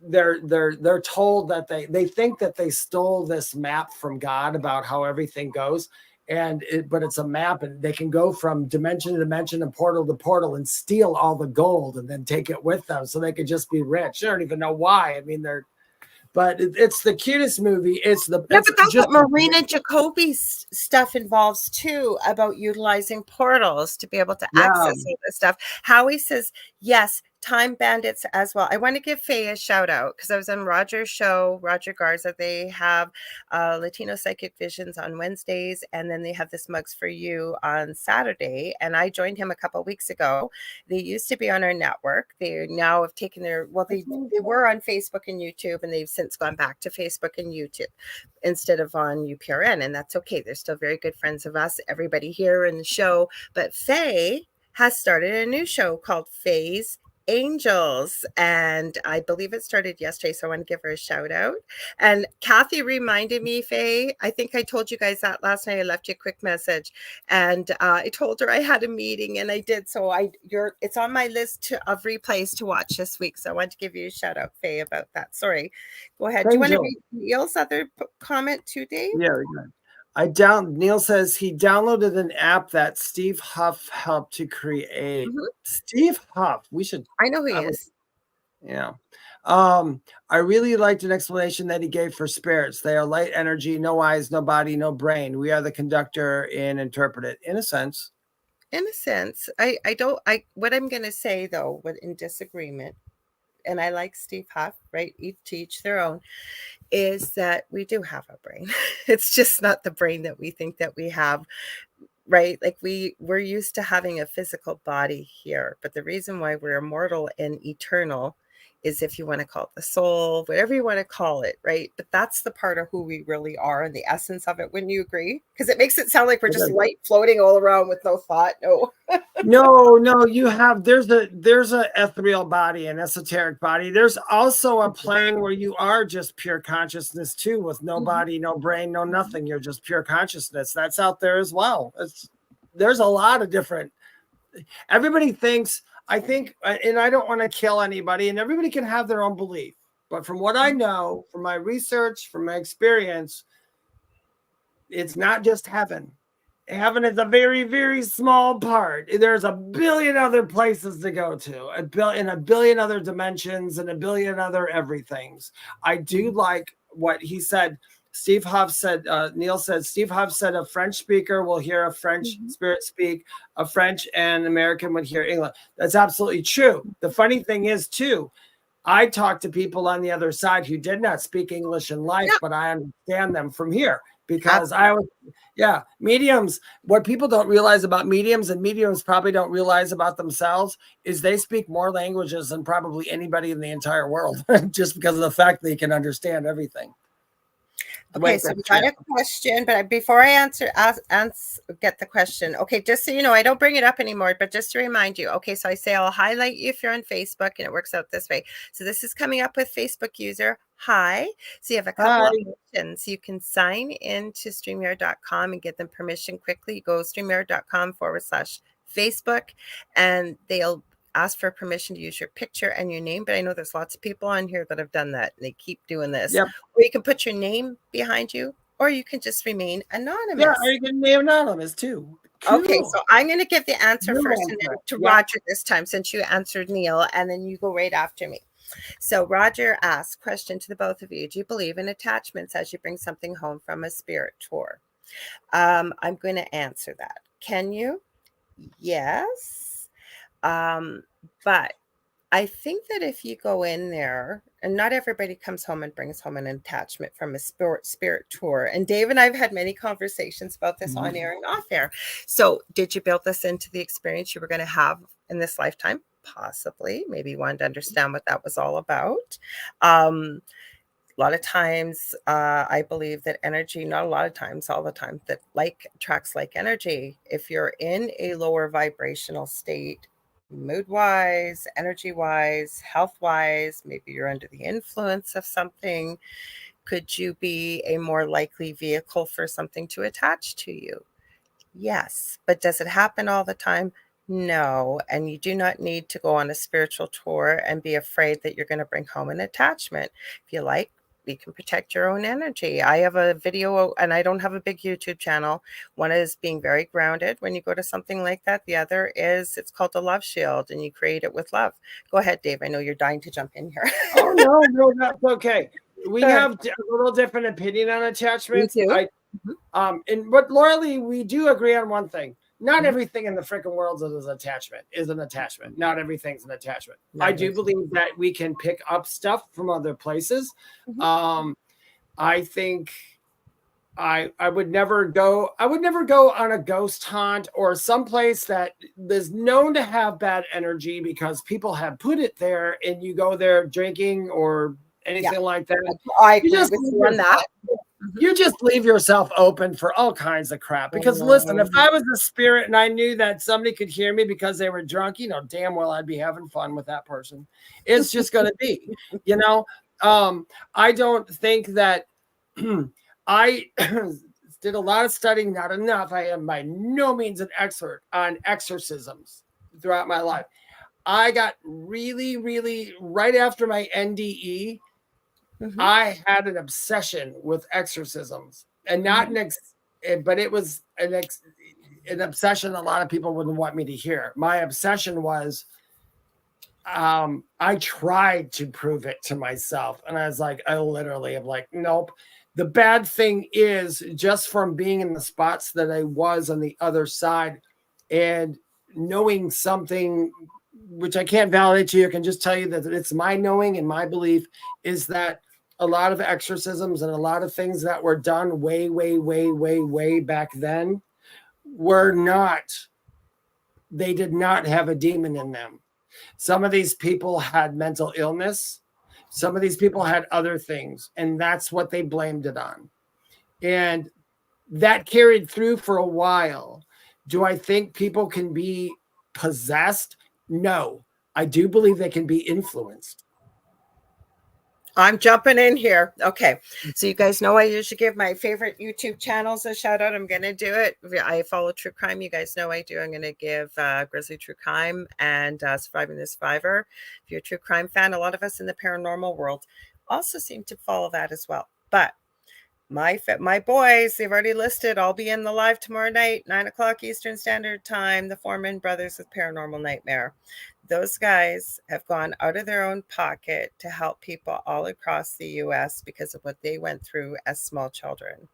they're told that they think that they stole this map from God about how everything goes, but it's a map, and they can go from dimension to dimension and portal to portal and steal all the gold and then take it with them so they could just be rich. They don't even know why. I mean, it's the cutest movie. yeah, but that's what Marina Jacoby's stuff involves too, about utilizing portals to be able to access all this stuff. Howie says, yes, Time Bandits as well. I want to give Faye a shout out because I was on Roger's show, Roger Garza. They have Latino Psychic Visions on Wednesdays, and then they have this Mugs for You on Saturday. And I joined him a couple of weeks ago. They used to be on our network. They now have taken they were on Facebook and YouTube, and they've since gone back to Facebook and YouTube instead of on UPRN. And that's okay. They're still very good friends of us, everybody here in the show. But Faye has started a new show called Faye's Angels, and I believe it started yesterday, so I want to give her a shout out. And Kathy reminded me, Faye, I think I told you guys that last night. I left you a quick message, and I told her I had a meeting, and I did. So it's on my list of replays to watch this week. So I want to give you a shout out, Faye, about that. Sorry, go ahead. Do you want to read Neil's other comment too, Dave? Yeah, Neil says he downloaded an app that Steve Huff helped to create. Steve Huff, I know who he is. Yeah. I really liked an explanation that he gave for spirits. They are light energy, no eyes, no body, no brain. We are the conductor and interpret it. In a sense. What I'm going to say though, in disagreement, and I like Steve Huff, right? To each their own, is that we do have a brain. It's just not the brain that we think that we have, right? Like we're used to having a physical body here, but the reason why we're immortal and eternal is, if you want to call it the soul, whatever you want to call it, right? But that's the part of who we really are and the essence of it. Wouldn't you agree? Because it makes it sound like we're just light floating all around with no thought. No, you have, there's a ethereal body, an esoteric body. There's also a plane where you are just pure consciousness too, with no body, no brain, no nothing. You're just pure consciousness. That's out there as well. There's a lot of different, everybody thinks, I think, and I don't want to kill anybody, and everybody can have their own belief. But from what I know, from my research, from my experience, it's not just heaven. Heaven is a very, very small part. There's a billion other places to go to, a billion other dimensions, and a billion other everythings. I do like what he said. Steve Huff said, Neil said, Steve Huff said a French speaker will hear a French spirit speak, a French and American would hear English. That's absolutely true. The funny thing is, too, I talk to people on the other side who did not speak English in life, but I understand them from here because mediums, what people don't realize about mediums, and mediums probably don't realize about themselves, is they speak more languages than probably anybody in the entire world, just because of the fact they can understand everything. Okay, so we got a question, but before I get the question, okay, just so you know, I don't bring it up anymore, but just to remind you, okay, so I say I'll highlight you if you're on Facebook, and it works out this way. So this is coming up with Facebook user. Hi. So you have a couple of options. You can sign into StreamYard.com and get them permission quickly. You go StreamYard.com/Facebook, and they'll ask for permission to use your picture and your name. But I know there's lots of people on here that have done that, and they keep doing this. Yep. Or you can put your name behind you, or you can just remain anonymous. Yeah, or you can remain anonymous too. Cool. Okay, so I'm going to give the answer first, and then to Roger this time, since you answered Neil, and then you go right after me. So Roger asks, question to the both of you. Do you believe in attachments as you bring something home from a spirit tour? I'm going to answer that. Can you? Yes. But I think that if you go in there, and not everybody comes home and brings home an attachment from a spirit tour. And Dave and I've had many conversations about this on air and off air. So did you build this into the experience you were going to have in this lifetime? possibly. Maybe you wanted to understand what that was all about. A lot of times, I believe that energy, not a lot of times, all the time, that like attracts like energy. If you're in a lower vibrational state, mood wise, energy wise, health wise, maybe you're under the influence of something, could you be a more likely vehicle for something to attach to you? Yes. But does it happen all the time? No. And you do not need to go on a spiritual tour and be afraid that you're going to bring home an attachment. If you like, you can protect your own energy. I have a video, and I don't have a big YouTube channel. One is being very grounded when you go to something like that. The other is, it's called the Love Shield, and you create it with love. Go ahead, Dave. I know you're dying to jump in here. Oh, no, that's okay. We have a little different opinion on attachments. We do. And what Lorilei, we do agree on one thing. Not everything in the freaking world is an attachment. Not everything's an attachment. I do believe that we can pick up stuff from other places. I think I would never go on a ghost hunt or someplace that is known to have bad energy because people have put it there, and you go there drinking or anything like that. I agree with you on that. You just leave yourself open for all kinds of crap. Because listen, if I was a spirit and I knew that somebody could hear me because they were drunk, damn well I'd be having fun with that person. It's just going to be, I don't think that I did a lot of studying, not enough. I am by no means an expert on exorcisms throughout my life. I got really, really, right after my NDE, I had an obsession with exorcisms, and not but it was an obsession a lot of people wouldn't want me to hear. My obsession was, I tried to prove it to myself, and I was like, I literally am like, nope. The bad thing is, just from being in the spots that I was on the other side and knowing something, which I can't validate to you, I can just tell you that it's my knowing and my belief, is that a lot of exorcisms and a lot of things that were done way, way, way, way, way back then they did not have a demon in them. Some of these people had mental illness. Some of these people had other things, and that's what they blamed it on. And that carried through for a while. Do I think people can be possessed? No. I do believe they can be influenced. I'm jumping in here. Okay. So you guys know I usually give my favorite YouTube channels a shout out. I'm going to do it. I follow true crime. You guys know I do. I'm going to give Grizzly True Crime and Surviving the Survivor. If you're a true crime fan, a lot of us in the paranormal world also seem to follow that as well. But my boys, they've already listed. I'll be in the live tomorrow night, 9:00 Eastern Standard Time. The Foreman Brothers with Paranormal Nightmare. Those guys have gone out of their own pocket to help people all across the U.S. because of what they went through as small children.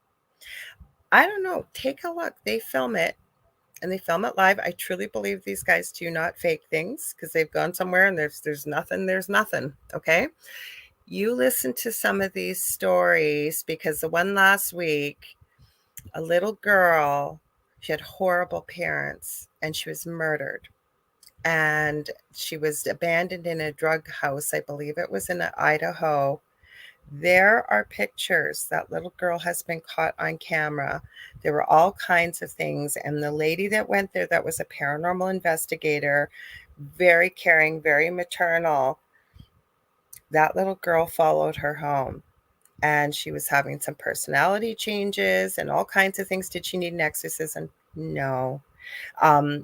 I don't know. Take a look. They film it, and they film it live. I truly believe these guys do not fake things because they've gone somewhere and there's nothing. Okay. You listen to some of these stories, because the one last week, a little girl, she had horrible parents and she was murdered. And she was abandoned in a drug house. I believe it was in Idaho. There are pictures. That little girl has been caught on camera. There were all kinds of things. And the lady that went there, that was a paranormal investigator, very caring, very maternal. That little girl followed her home, and she was having some personality changes and all kinds of things. Did she need an exorcism? No.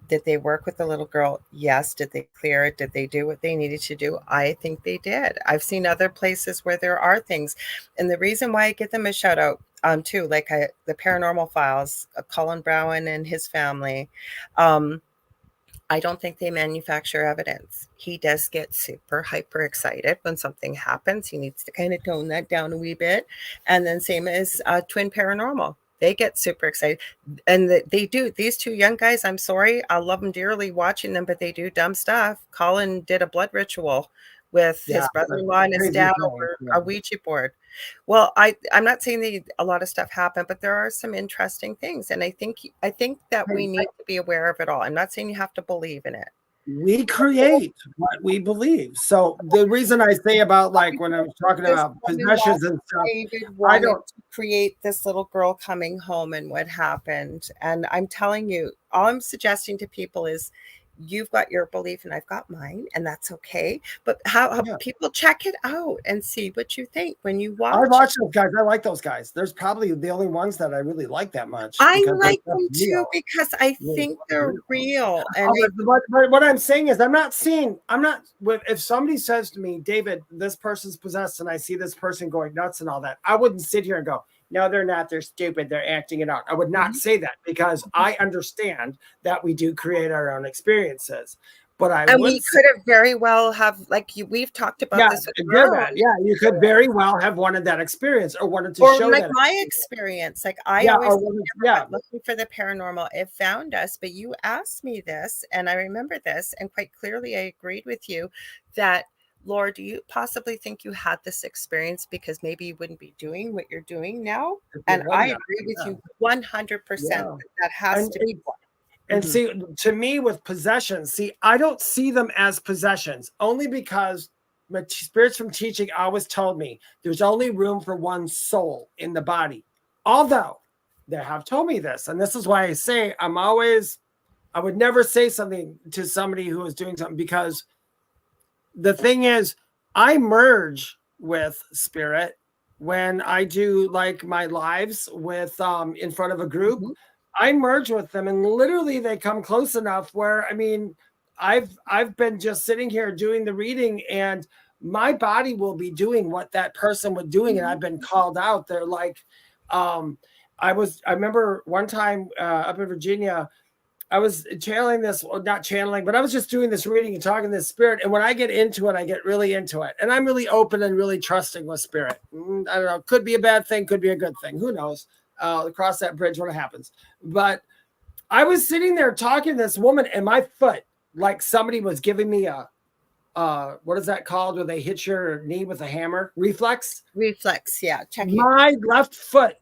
Did they work with the little girl? Yes. Did they clear it? Did they do what they needed to do? I think they did. I've seen other places where there are things. And the reason why I give them a shout out, too, like the Paranormal Files, Colin Brown and his family, I don't think they manufacture evidence. He does get super hyper excited when something happens. He needs to kind of tone that down a wee bit. And then same as Twin Paranormal. They get super excited. And they do. These two young guys, I'm sorry, I love them dearly watching them, but they do dumb stuff. Colin did a blood ritual with his brother-in-law and his dad over a Ouija board. Well, I'm not saying a lot of stuff happened, but there are some interesting things. And I think that we need to be aware of it all. I'm not saying you have to believe in it. we create what we believe. So the reason I say about like when I was talking This about woman possessions last and stuff, David I wanted don't. to create this little girl coming home and what happened. And I'm telling you, all I'm suggesting to people is you've got your belief and I've got mine, and that's okay. But how Yeah. people check it out and see what you think when you I watch. watch those guys. I like those guys. There's probably the only ones that I really like that much. I Because like they're them too real. because I Really think they're real. And But what I'm saying is, I'm not, if somebody says to me, David, this person's possessed, and I see this person going nuts and all that, I wouldn't sit here and go, no, they're not. They're stupid. They're acting it out. I would not say that because I understand that we do create our own experiences. But I and would we could have very well have, like we've talked about this with girls. you could very well have wanted that experience or wanted to Or show like that my experience, like I always yeah. looking for the paranormal. It found us, but you asked me this, and I remember this, and quite clearly I agreed with you that, Laura, do you possibly think you had this experience because maybe you wouldn't be doing what you're doing now? And I agree with you 100%. That has to be one. And see, to me, with possessions, I don't see them as possessions only because my spirits from teaching always told me there's only room for one soul in the body. Although they have told me this, and this is why I say I would never say something to somebody who is doing something, because the thing is, I merge with spirit when I do like my lives with in front of a group. I merge with them, and literally they come close enough where, I mean, I've been just sitting here doing the reading, and my body will be doing what that person was doing, and I've been called out. They're like, I remember one time up in Virginia, I was channeling this, well, not channeling, but I was just doing this reading and talking to this spirit. And when I get into it, I get really into it. And I'm really open and really trusting with spirit. I don't know. Could be a bad thing. Could be a good thing. Who knows? Cross that bridge when it happens. But I was sitting there talking to this woman, and my foot, like somebody was giving me a, what is that called where they hit your knee with a hammer? Reflex? Reflex, yeah. My left foot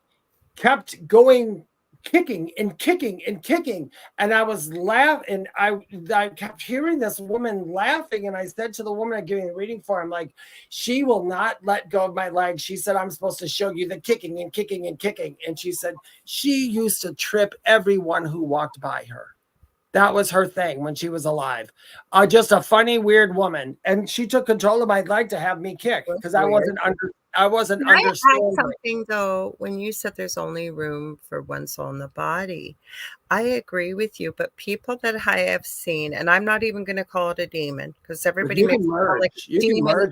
kept going, kicking and kicking and kicking, and I was laughing. I kept hearing this woman laughing, and I said to the woman I'm giving the reading for, I'm like, she will not let go of my leg. She said, I'm supposed to show you the kicking and kicking and kicking. And she said she used to trip everyone who walked by her. That was her thing when she was alive. Just a funny, weird woman, and she took control of my leg to have me kick because I wasn't Can I add understanding. something though? When you said there's only room for one soul in the body, I agree with you. But people that I have seen, and I'm not even going to call it a demon because everybody makes it sound like a demon.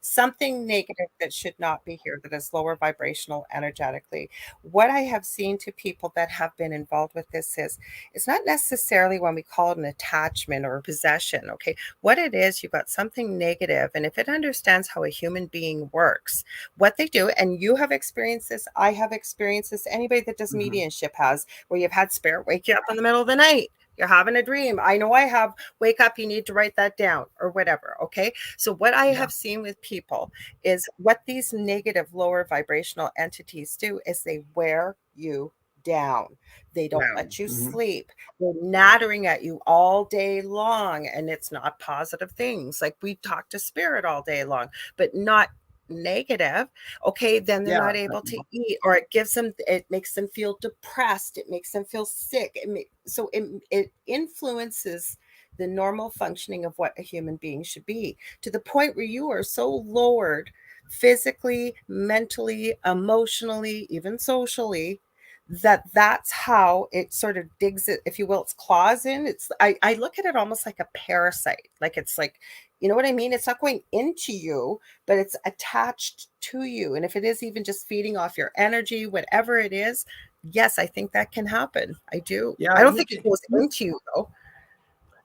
Something negative that should not be here, that is lower vibrational energetically. What I have seen to people that have been involved with this is it's not necessarily when we call it an attachment or a possession. Okay, what it is, you've got something negative, and if it understands how a human being works, what they do, and you have experienced this, I have experienced this, anybody that does mediumship has, where you've had spirit wake you up in the middle of the night. You're having a dream. I know I have. Wake up. You need to write that down or whatever. Okay. So what I have seen with people is what these negative lower vibrational entities do is they wear you down. They don't let you sleep. They're nattering at you all day long. And it's not positive things. Like we talk to spirit all day long, but not negative. Okay, then they're not able to eat, or it makes them feel depressed, it makes them feel sick. It influences the normal functioning of what a human being should be, to the point where you are so lowered physically, mentally, emotionally, even socially, that's how it sort of digs it, if you will, its claws in. I look at it almost like a parasite. Like it's like, you know what I mean? It's not going into you, but it's attached to you. And if it is even just feeding off your energy, whatever it is, yes, I think that can happen. I do. Yeah, I don't think it goes into you though.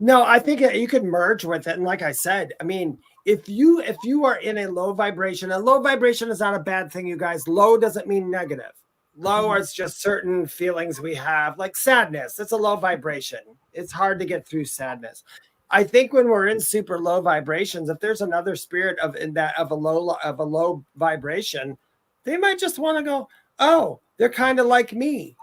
No, I think you could merge with it. And like I said, I mean, if you are in a low vibration is not a bad thing, you guys. Low doesn't mean negative. Low is just certain feelings we have, like sadness. It's a low vibration. It's hard to get through sadness. I think when we're in super low vibrations, if there's another spirit of a low vibration, they might just want to go, oh, they're kind of like me.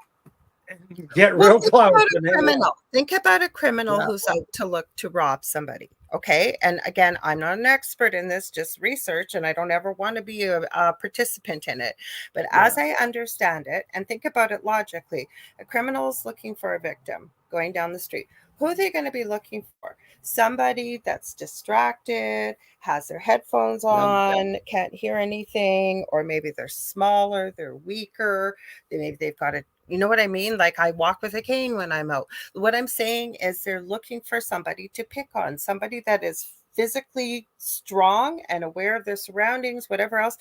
Get Well, real think close. about a and hit it. criminal. Think about a criminal Yeah. who's out to look to rob somebody. Okay. And again, I'm not an expert in this, just research, and I don't ever want to be a participant in it. But as I understand it, and think about it logically, a criminal is looking for a victim going down the street. Who are they going to be looking for? Somebody that's distracted, has their headphones on, can't hear anything, or maybe they're smaller, they're weaker, maybe they've got a, you know what I mean? Like I walk with a cane when I'm out. What I'm saying is they're looking for somebody to pick on, somebody that is physically strong and aware of their surroundings, whatever else.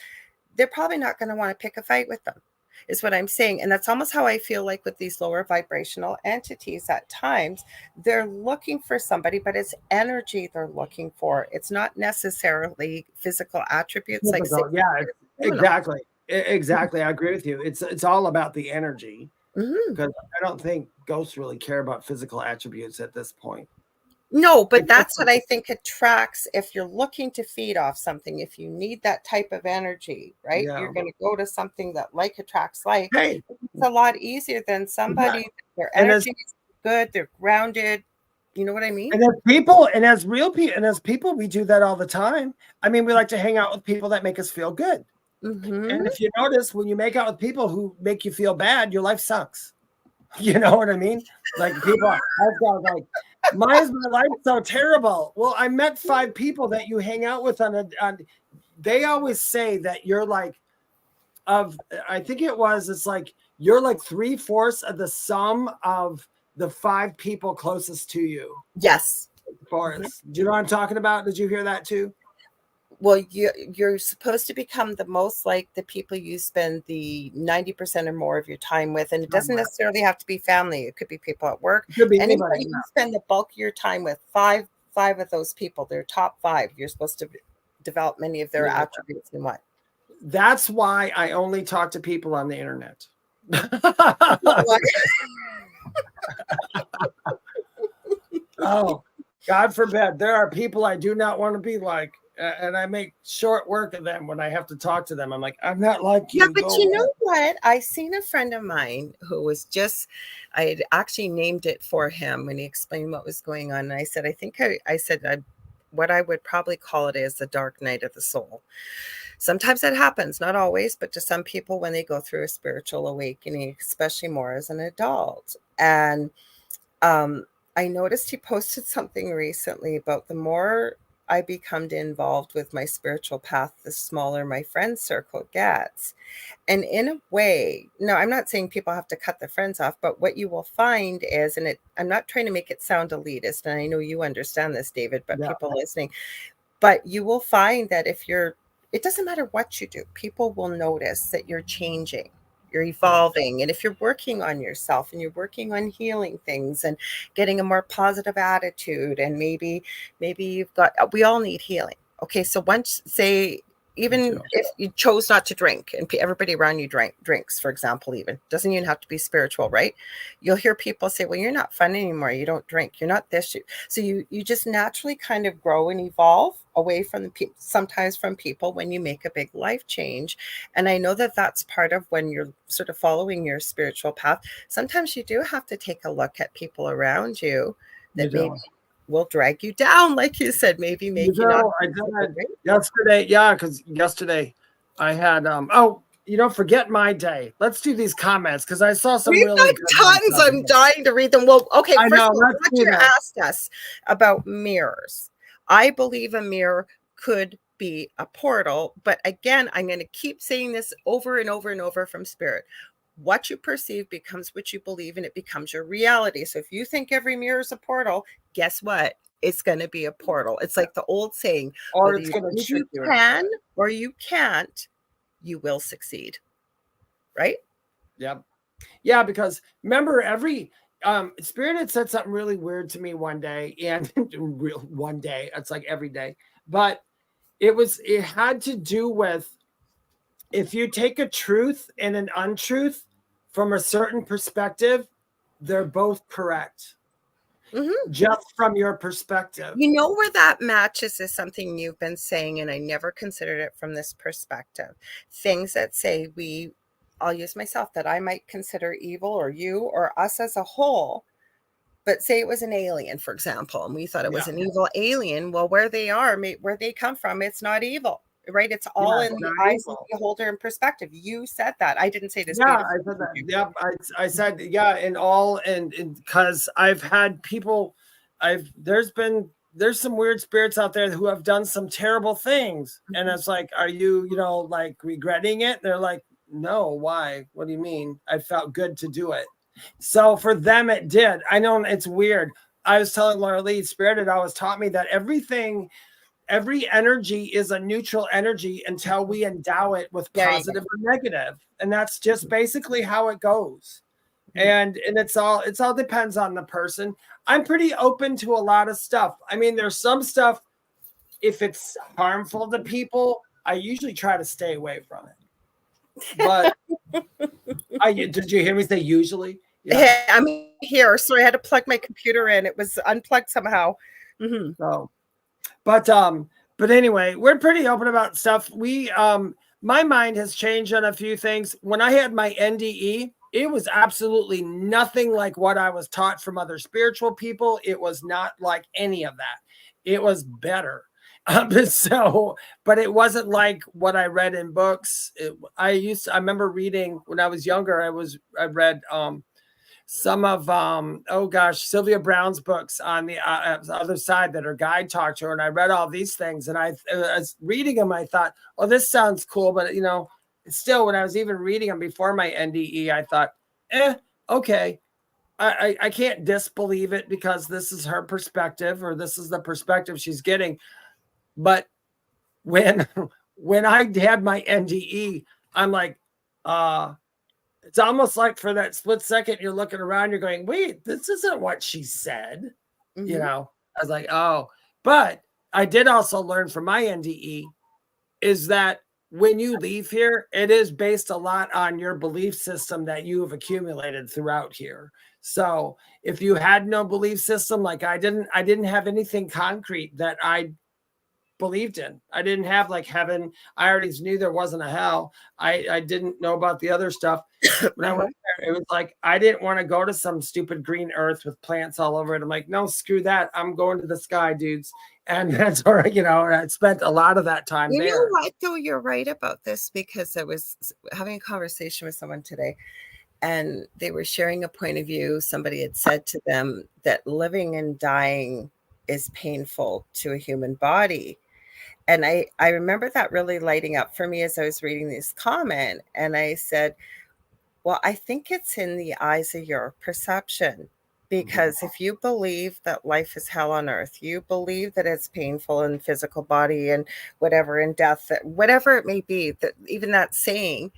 They're probably not going to want to pick a fight with them, is what I'm saying. And that's almost how I feel like with these lower vibrational entities at times. They're looking for somebody, but it's energy they're looking for. It's not necessarily physical attributes like Exactly. Exactly. I agree with you. It's all about the energy, because I don't think ghosts really care about physical attributes at this point. No, but that's what I think attracts. If you're looking to feed off something, if you need that type of energy, right? Yeah. You're going to go to something that like attracts like. Hey, it's a lot easier than somebody, their energy is good, they're grounded. You know what I mean? And as people, and as real people, and as people, we do that all the time. I mean, we like to hang out with people that make us feel good. And if you notice, when you make out with people who make you feel bad, your life sucks. You know what I mean? Like people, I was like, why is my life so terrible? Well, I met 5 people that you hang out with on they always say that you're like, I think it's like, you're like 3/4 of the sum of the 5 people closest to you. Yes. Forrest. Do you know what I'm talking about? Did you hear that too? Well, you're supposed to become the most like the people you spend the 90% or more of your time with. And it doesn't necessarily have to be family. It could be people at work. It could be anybody you spend the bulk of your time with. Five of those people, their top 5, you're supposed to develop many of their attributes and what. That's why I only talk to people on the internet. Oh, God forbid. There are people I do not want to be like, and I make short work of them when I have to talk to them. I'm like, I'm not like you. Yeah, but you know what? I seen a friend of mine who was just, I had actually named it for him when he explained what was going on. And I said, what I would probably call it is the dark night of the soul. Sometimes that happens, not always, but to some people when they go through a spiritual awakening, especially more as an adult. And I noticed he posted something recently about the more I become involved with my spiritual path, the smaller my friend circle gets. And in a way, no, I'm not saying people have to cut their friends off, but what you will find is, and I'm not trying to make it sound elitist, and I know you understand this, David, but people listening, but you will find that it doesn't matter what you do, people will notice that you're changing. You're evolving. And if you're working on yourself and you're working on healing things and getting a more positive attitude, and maybe we all need healing. Okay. So once, say, even if you chose not to drink and everybody around you drinks, for example, even doesn't even have to be spiritual, right? You'll hear people say, well, you're not fun anymore. You don't drink. You're not this. So you just naturally kind of grow and evolve away from sometimes from people when you make a big life change. And I know that that's part of when you're sort of following your spiritual path. Sometimes you do have to take a look at people around you that maybe will drag you down, like you said, maybe make you not. I did yesterday, because yesterday I had forget my day. Let's do these comments because I saw some really good tons. I'm dying to read them. Well, okay, first of all, Roger asked us about mirrors. I believe a mirror could be a portal, but again, I'm going to keep saying this over and over and over from spirit. What you perceive becomes what you believe, and it becomes your reality. So if you think every mirror is a portal, guess what? It's going to be a portal. It's like the old saying, or it's going to you can or you can't, you will succeed. Right? Yep. Yeah, because remember, every spirit had said something really weird to me one day, and one day, it's like every day, but it had to do with, if you take a truth and an untruth from a certain perspective, they're both correct. Just from your perspective. You know where that matches is something you've been saying, and I never considered it from this perspective. Things that say we I'll use myself, that I might consider evil, or you or us as a whole. But say it was an alien, for example, and we thought it was an evil alien. Well, where they are, where they come from, it's not evil, right? It's all in the eyes of the beholder and perspective. You said that. I didn't say this. Yeah, I said that. Yep, I said, yeah, and because I've had people, there's some weird spirits out there who have done some terrible things, and it's like, are you, like regretting it? They're like, no, why? What do you mean? I felt good to do it. So for them, it did. I know it's weird. I was telling Lorilei, Spirit had always taught me that every energy is a neutral energy until we endow it with positive or negative. And that's just basically how it goes. And it all depends on the person. I'm pretty open to a lot of stuff. I mean, there's some stuff, if it's harmful to people, I usually try to stay away from it. But did you hear me say usually? Yeah, I'm here. Sorry, I had to plug my computer in. It was unplugged somehow. Mm-hmm. So, but anyway, we're pretty open about stuff. My mind has changed on a few things. When I had my NDE, it was absolutely nothing like what I was taught from other spiritual people. It was not like any of that. It was better. But it wasn't like what I read in books. I remember reading when I was younger. I read some of Sylvia Brown's books on the other side that her guide talked to her, and I read all these things, and I was reading them. I thought, oh, this sounds cool, but still, when I was even reading them before my NDE, I thought, okay. I can't disbelieve it because this is her perspective, or this is the perspective she's getting. But when I had my NDE, I'm like, it's almost like for that split second, you're looking around, you're going, wait, this isn't what she said. Mm-hmm. I was like, oh, but I did also learn from my NDE is that when you leave here, it is based a lot on your belief system that you have accumulated throughout here. So if you had no belief system, like I didn't have anything concrete that I believed in. I didn't have like heaven. I already knew there wasn't a hell. I didn't know about the other stuff. When I went there, it was like I didn't want to go to some stupid green earth with plants all over it. I'm like, no, screw that. I'm going to the sky, dudes. And that's where, I spent a lot of that time there. You know what, though? You're right about this, because I was having a conversation with someone today, and they were sharing a point of view. Somebody had said to them that living and dying is painful to a human body. And I remember that really lighting up for me as I was reading this comment. And I said, well, I think it's in the eyes of your perception. Because if you believe that life is hell on earth, you believe that it's painful in physical body and whatever, in death, whatever it may be, that even that saying,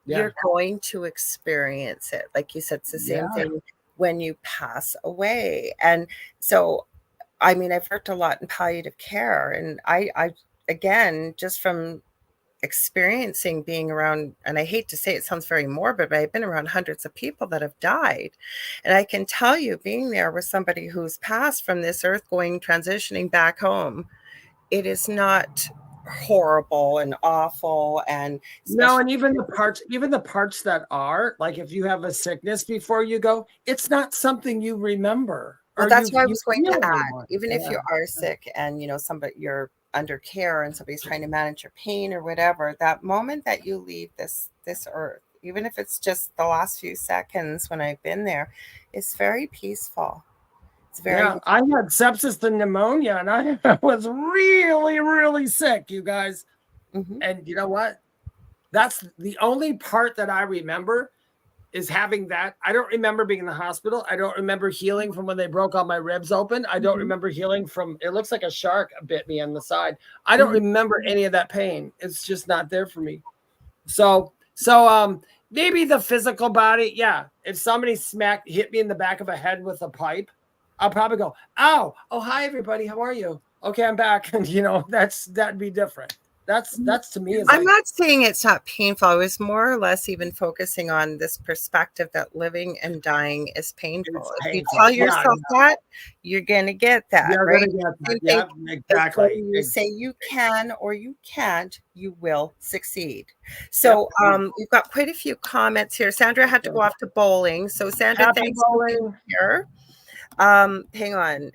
you're going to experience it. Like you said, it's the same thing when you pass away. And so, I mean, I've worked a lot in palliative care, and I again, just from experiencing being around, and I hate to say it sounds very morbid, but I've been around hundreds of people that have died. And I can tell you, being there with somebody who's passed from this earth, transitioning back home, it is not horrible and awful. And no, and even the parts that are, like, if you have a sickness before you go, it's not something you remember. Well, that's what I was going to add. Even if you are sick and you're under care and somebody's trying to manage your pain or whatever, that moment that you leave this earth, even if it's just the last few seconds when I've been there, it's very peaceful. It's very I had sepsis and pneumonia, and I was really, really sick, you guys. Mm-hmm. And you know what? That's the only part that I remember is having that. I don't remember being in the hospital. I don't remember healing from when they broke all my ribs open. I don't remember healing from, it looks like a shark bit me on the side. I don't remember any of that pain. It's just not there for me. So maybe the physical body. Yeah. If somebody hit me in the back of a head with a pipe, I'll probably go, ow. Oh, hi everybody. How are you? Okay, I'm back. And that'd be different. That's to me is I'm like, not saying it's not painful. I was more or less even focusing on this perspective that living and dying is painful. it's If you painful. tell Yeah, yourself that, you're gonna get that, you're right? gonna get that. Same thing Yeah, as whether exactly. you say you can or you can't, you will succeed. Yep. So we've got quite a few comments here. Sandra had to go off to bowling. So Sandra, Happy thanks for being bowling. here. Hang on.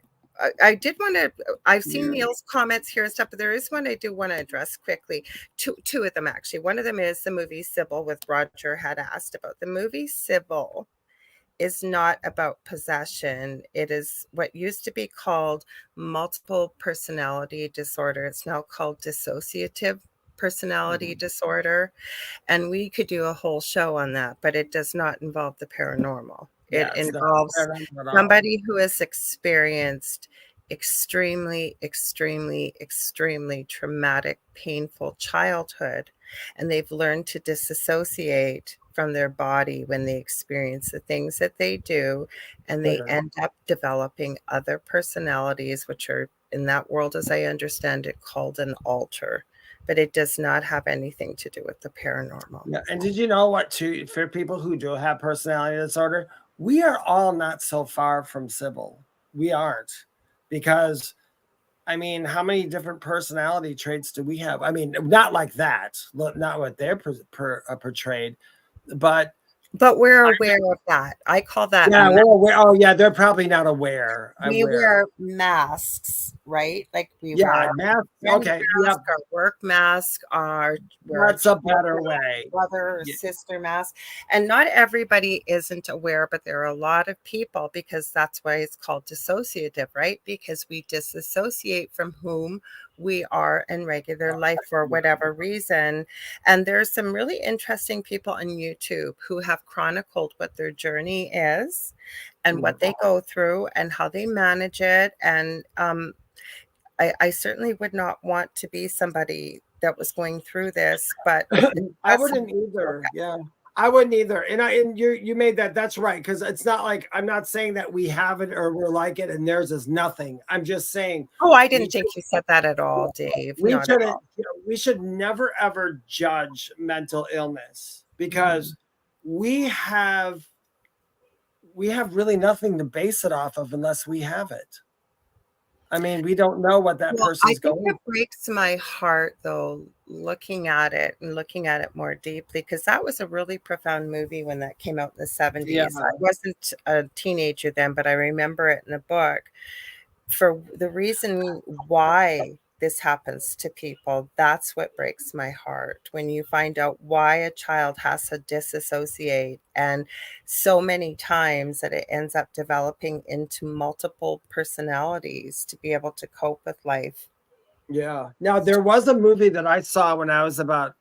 I did want to. I've seen Yeah. Neil's comments here and stuff, but there is one I do want to address quickly. Two of them actually. One of them is the movie Sybil, with Roger had asked about. The movie Sybil is not about possession. It is what used to be called multiple personality disorder. It's now called dissociative personality disorder, and we could do a whole show on that, but it does not involve the paranormal. Yeah, It it's not involves paranormal at all. somebody who has experienced extremely, extremely, extremely traumatic, painful childhood, and they've learned to disassociate from their body when they experience the things that they do, and they end up developing other personalities, which are in that world, as I understand it, called an alter. But it does not have anything to do with the paranormal. Yeah, and did you know what? Too, for people who do have personality disorder, we are all not so far from Sybil. We aren't, because I mean, how many different personality traits do we have? I mean, not like that, not what they're portrayed, but we're aware of that. I call that yeah, oh yeah, they're probably not aware. we wear masks, right? Like we Yeah, wear mask. friend Okay, mask, our work mask, our that's a better way. brother or sister mask. And not everybody isn't aware, but there are a lot of people, because that's why it's called dissociative, right? Because we disassociate from whom we are in regular life for whatever reason. And there's some really interesting people on YouTube who have chronicled what their journey is and what they go through and how they manage it. And I certainly would not want to be somebody that was going through this, but I wouldn't either. Yeah, I wouldn't either. And you made that's right, because it's not like, I'm not saying that we have it or we're like it and theirs is nothing. I'm just saying. Oh, I didn't think you said that at all, Dave. We shouldn't. We should never ever judge mental illness, because we have really nothing to base it off of unless we have it. I mean, we don't know what that person's going through. It breaks my heart, though, looking at it more deeply, because that was a really profound movie when that came out in the 70s. Yeah. I wasn't a teenager then, but I remember it in the book. For the reason why this happens to people, that's what breaks my heart, when you find out why a child has to disassociate, and so many times that it ends up developing into multiple personalities to be able to cope with life. Yeah. Now, there was a movie that I saw when I was about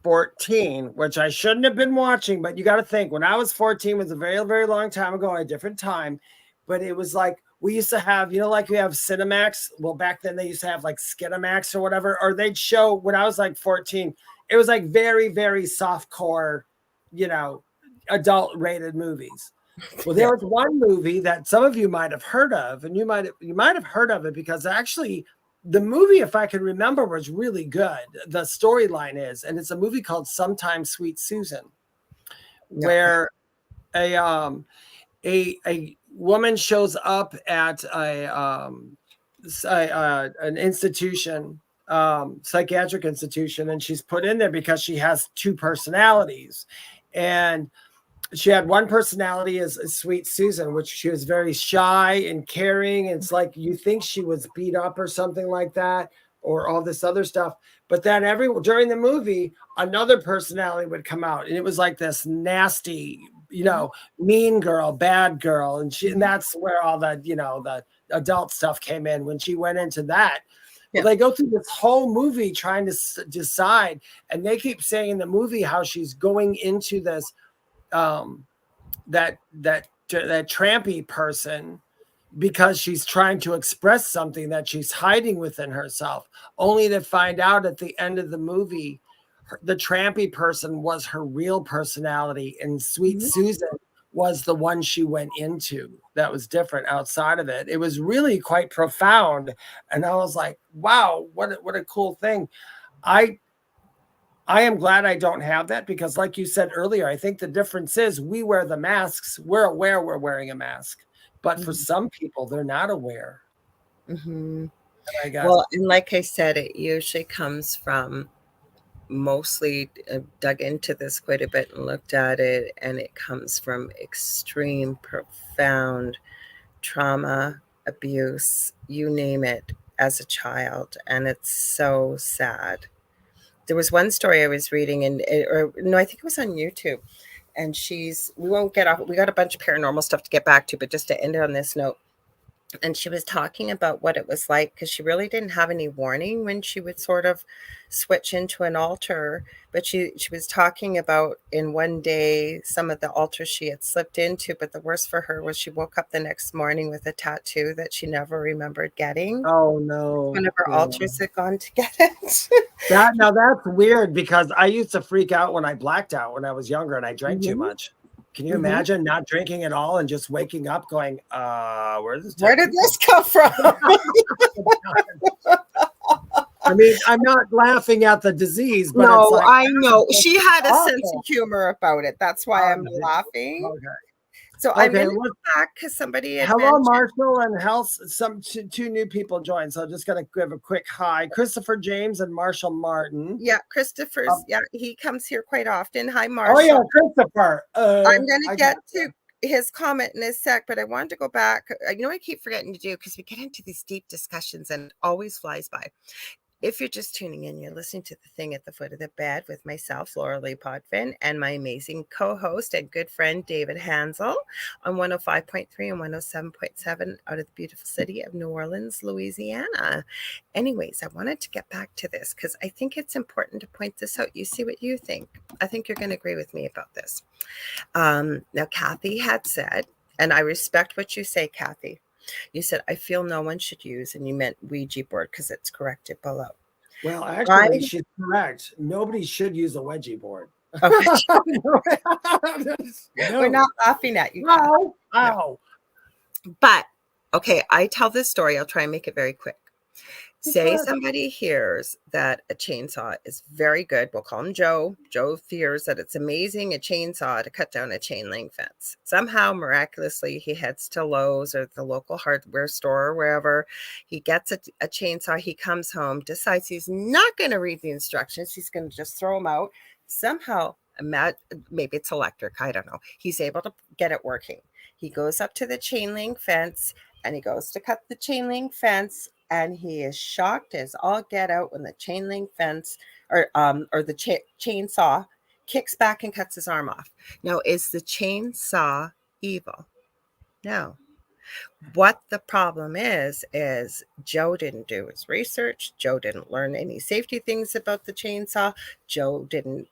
14, which I shouldn't have been watching, but you got to think, when I was 14 was a very, very long time ago, at a different time. But it was like, we used to have, like you have Cinemax. Well, back then they used to have like Skinamax or whatever, or they'd show, when I was like 14, it was like very, very softcore, adult rated movies. Well, there was one movie that some of you might have heard of, and you might have heard of it, because actually the movie, if I can remember, was really good. The storyline is, and it's a movie called Sometimes Sweet Susan, where a woman shows up at an institution, psychiatric institution, and she's put in there because she has two personalities. And she had one personality as Sweet Susan, which she was very shy and caring. It's like you think she was beat up or something like that, or all this other stuff. But then during the movie, another personality would come out, and it was like this nasty, mean girl, bad girl, and that's where all the the adult stuff came in when she went into that. Well, they go through this whole movie trying to decide, and they keep saying in the movie how she's going into this that trampy person because she's trying to express something that she's hiding within herself, only to find out at the end of the movie the trampy person was her real personality, and Sweet Susan was the one she went into that was different outside of it. It was really quite profound, and I was like, wow, what a cool thing. I am glad I don't have that, because like you said earlier, I think the difference is we wear the masks. We're aware we're wearing a mask, but for some people, they're not aware. Mm-hmm. I guess. Well, and like I said, it usually comes from, mostly dug into this quite a bit and looked at it, and it comes from extreme, profound trauma, abuse, you name it, as a child. And it's so sad. There was one story I was reading, and I think it was on YouTube. And we won't get off. We got a bunch of paranormal stuff to get back to, but just to end on this note. And she was talking about what it was like, because she really didn't have any warning when she would sort of switch into an altar. But she was talking about, in one day, some of the altars she had slipped into. But the worst for her was she woke up the next morning with a tattoo that she never remembered getting. Oh no! One of her altars had gone to get it. Now that's weird, because I used to freak out when I blacked out when I was younger and I drank too much. Can you imagine not drinking at all and just waking up going, where did this come from? I mean, I'm not laughing at the disease, but no, it's like, I know. She had a sense of humor about it. That's why I'm laughing. Okay. So I'm going to go back, because somebody had Hello, mentioned. Marshall and Health. Two new people joined, so I'm just going to give a quick hi. Christopher James and Marshall Martin. Yeah, Christopher's. He comes here quite often. Hi, Marshall. Oh yeah, Christopher. I'm going to get to his comment in a sec, but I wanted to go back. I keep forgetting to do, because we get into these deep discussions and it always flies by. If you're just tuning in, you're listening to The Thing at the Foot of the Bed with myself, Lorilei Potvin, and my amazing co-host and good friend, David Hanzel, on 105.3 and 107.7 out of the beautiful city of New Orleans, Louisiana. Anyways, I wanted to get back to this, because I think it's important to point this out. You see what you think. I think you're going to agree with me about this. Now, Kathy had said, and I respect what you say, Kathy. You said, I feel no one should use, and you meant Ouija board, because it's corrected below. Well, actually, she's correct. Nobody should use a Ouija board. Okay. No. We're not laughing at you. No. But, okay, I tell this story. I'll try and make it very quick. Say somebody hears that a chainsaw is very good. We'll call him Joe. Joe fears that it's amazing, a chainsaw to cut down a chain link fence. Somehow, miraculously, he heads to Lowe's or the local hardware store or wherever. He gets a chainsaw. He comes home, decides he's not going to read the instructions. He's going to just throw them out. Somehow, maybe it's electric. I don't know. He's able to get it working. He goes up to the chain link fence, and he goes to cut the chain link fence. And he is shocked as all get out when the chain link fence or the chainsaw kicks back and cuts his arm off. Now, is the chainsaw evil? No. What the problem is Joe didn't do his research. Joe didn't learn any safety things about the chainsaw. Joe didn't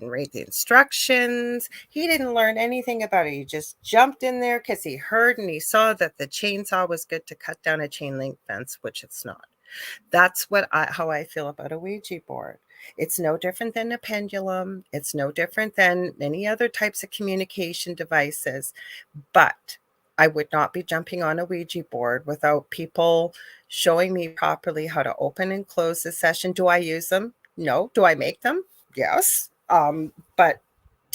read the instructions. He didn't learn anything about it. He just jumped in there because he heard and he saw that the chainsaw was good to cut down a chain link fence, which it's not. That's how I feel about a Ouija board. It's no different than a pendulum. It's no different than many other types of communication devices. But I would not be jumping on a Ouija board without people showing me properly how to open and close the session. Do I use them? No. Do I make them? Yes. But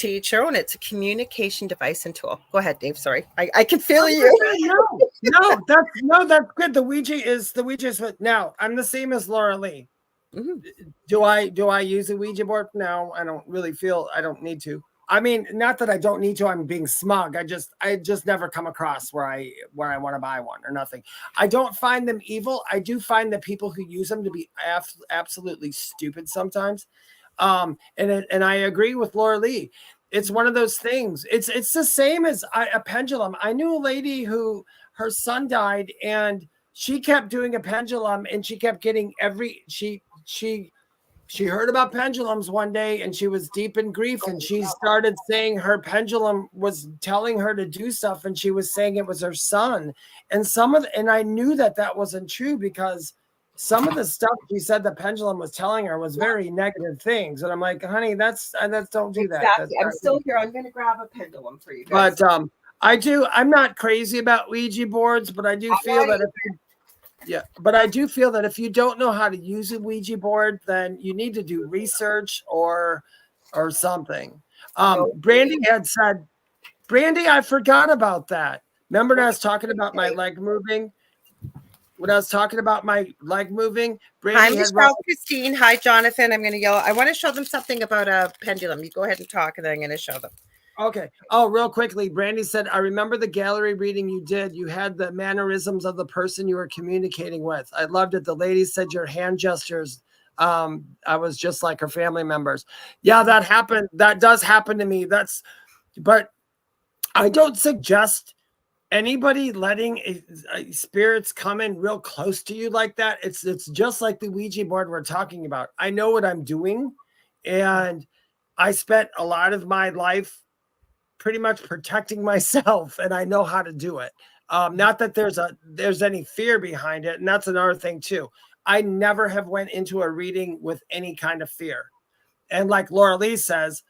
to each your own. It's a communication device and tool. Go ahead, Dave. Sorry. I can feel you. No, that's good. The Ouija is now. I'm the same as Lorilei. Mm-hmm. Do I use a Ouija board? No, I don't really feel I don't need to. I mean, not that I don't need to. I'm being smug. I just never come across where I want to buy one or nothing. I don't find them evil. I do find the people who use them to be absolutely stupid sometimes. And I agree with Lorilei. It's one of those things. It's the same as a pendulum. I knew a lady who her son died and she kept doing a pendulum and she kept getting she heard about pendulums one day and she was deep in grief and she started saying her pendulum was telling her to do stuff and she was saying it was her son. And I knew that wasn't true because some of the stuff she said the pendulum was telling her was very negative things. And I'm like, honey, that's don't do that. Exactly. I'm still here. I'm going to grab a pendulum for you guys. But I'm not crazy about Ouija boards, but I do feel that Yeah, but I do feel that if you don't know how to use a Ouija board, then you need to do research or something. Brandy had said, Brandy, I forgot about that. Remember when I was talking about my leg moving? When I was talking about my leg moving, Brandy Hi, Michelle, Christine. Hi, Jonathan. I'm going to yell. I want to show them something about a pendulum. You go ahead and talk, and then I'm going to show them. Okay. Oh, real quickly, Brandy said, I remember the gallery reading you did. You had the mannerisms of the person you were communicating with. I loved it. The lady said your hand gestures. I was just like her family members. Yeah, that happened. That does happen to me. But I don't suggest anybody letting spirits come in real close to you like that. It's just like the Ouija board we're talking about. I know what I'm doing, and I spent a lot of my life pretty much protecting myself, and I know how to do it. Not that there's any fear behind it, and that's another thing too. I never have went into a reading with any kind of fear, and like Lorilei says,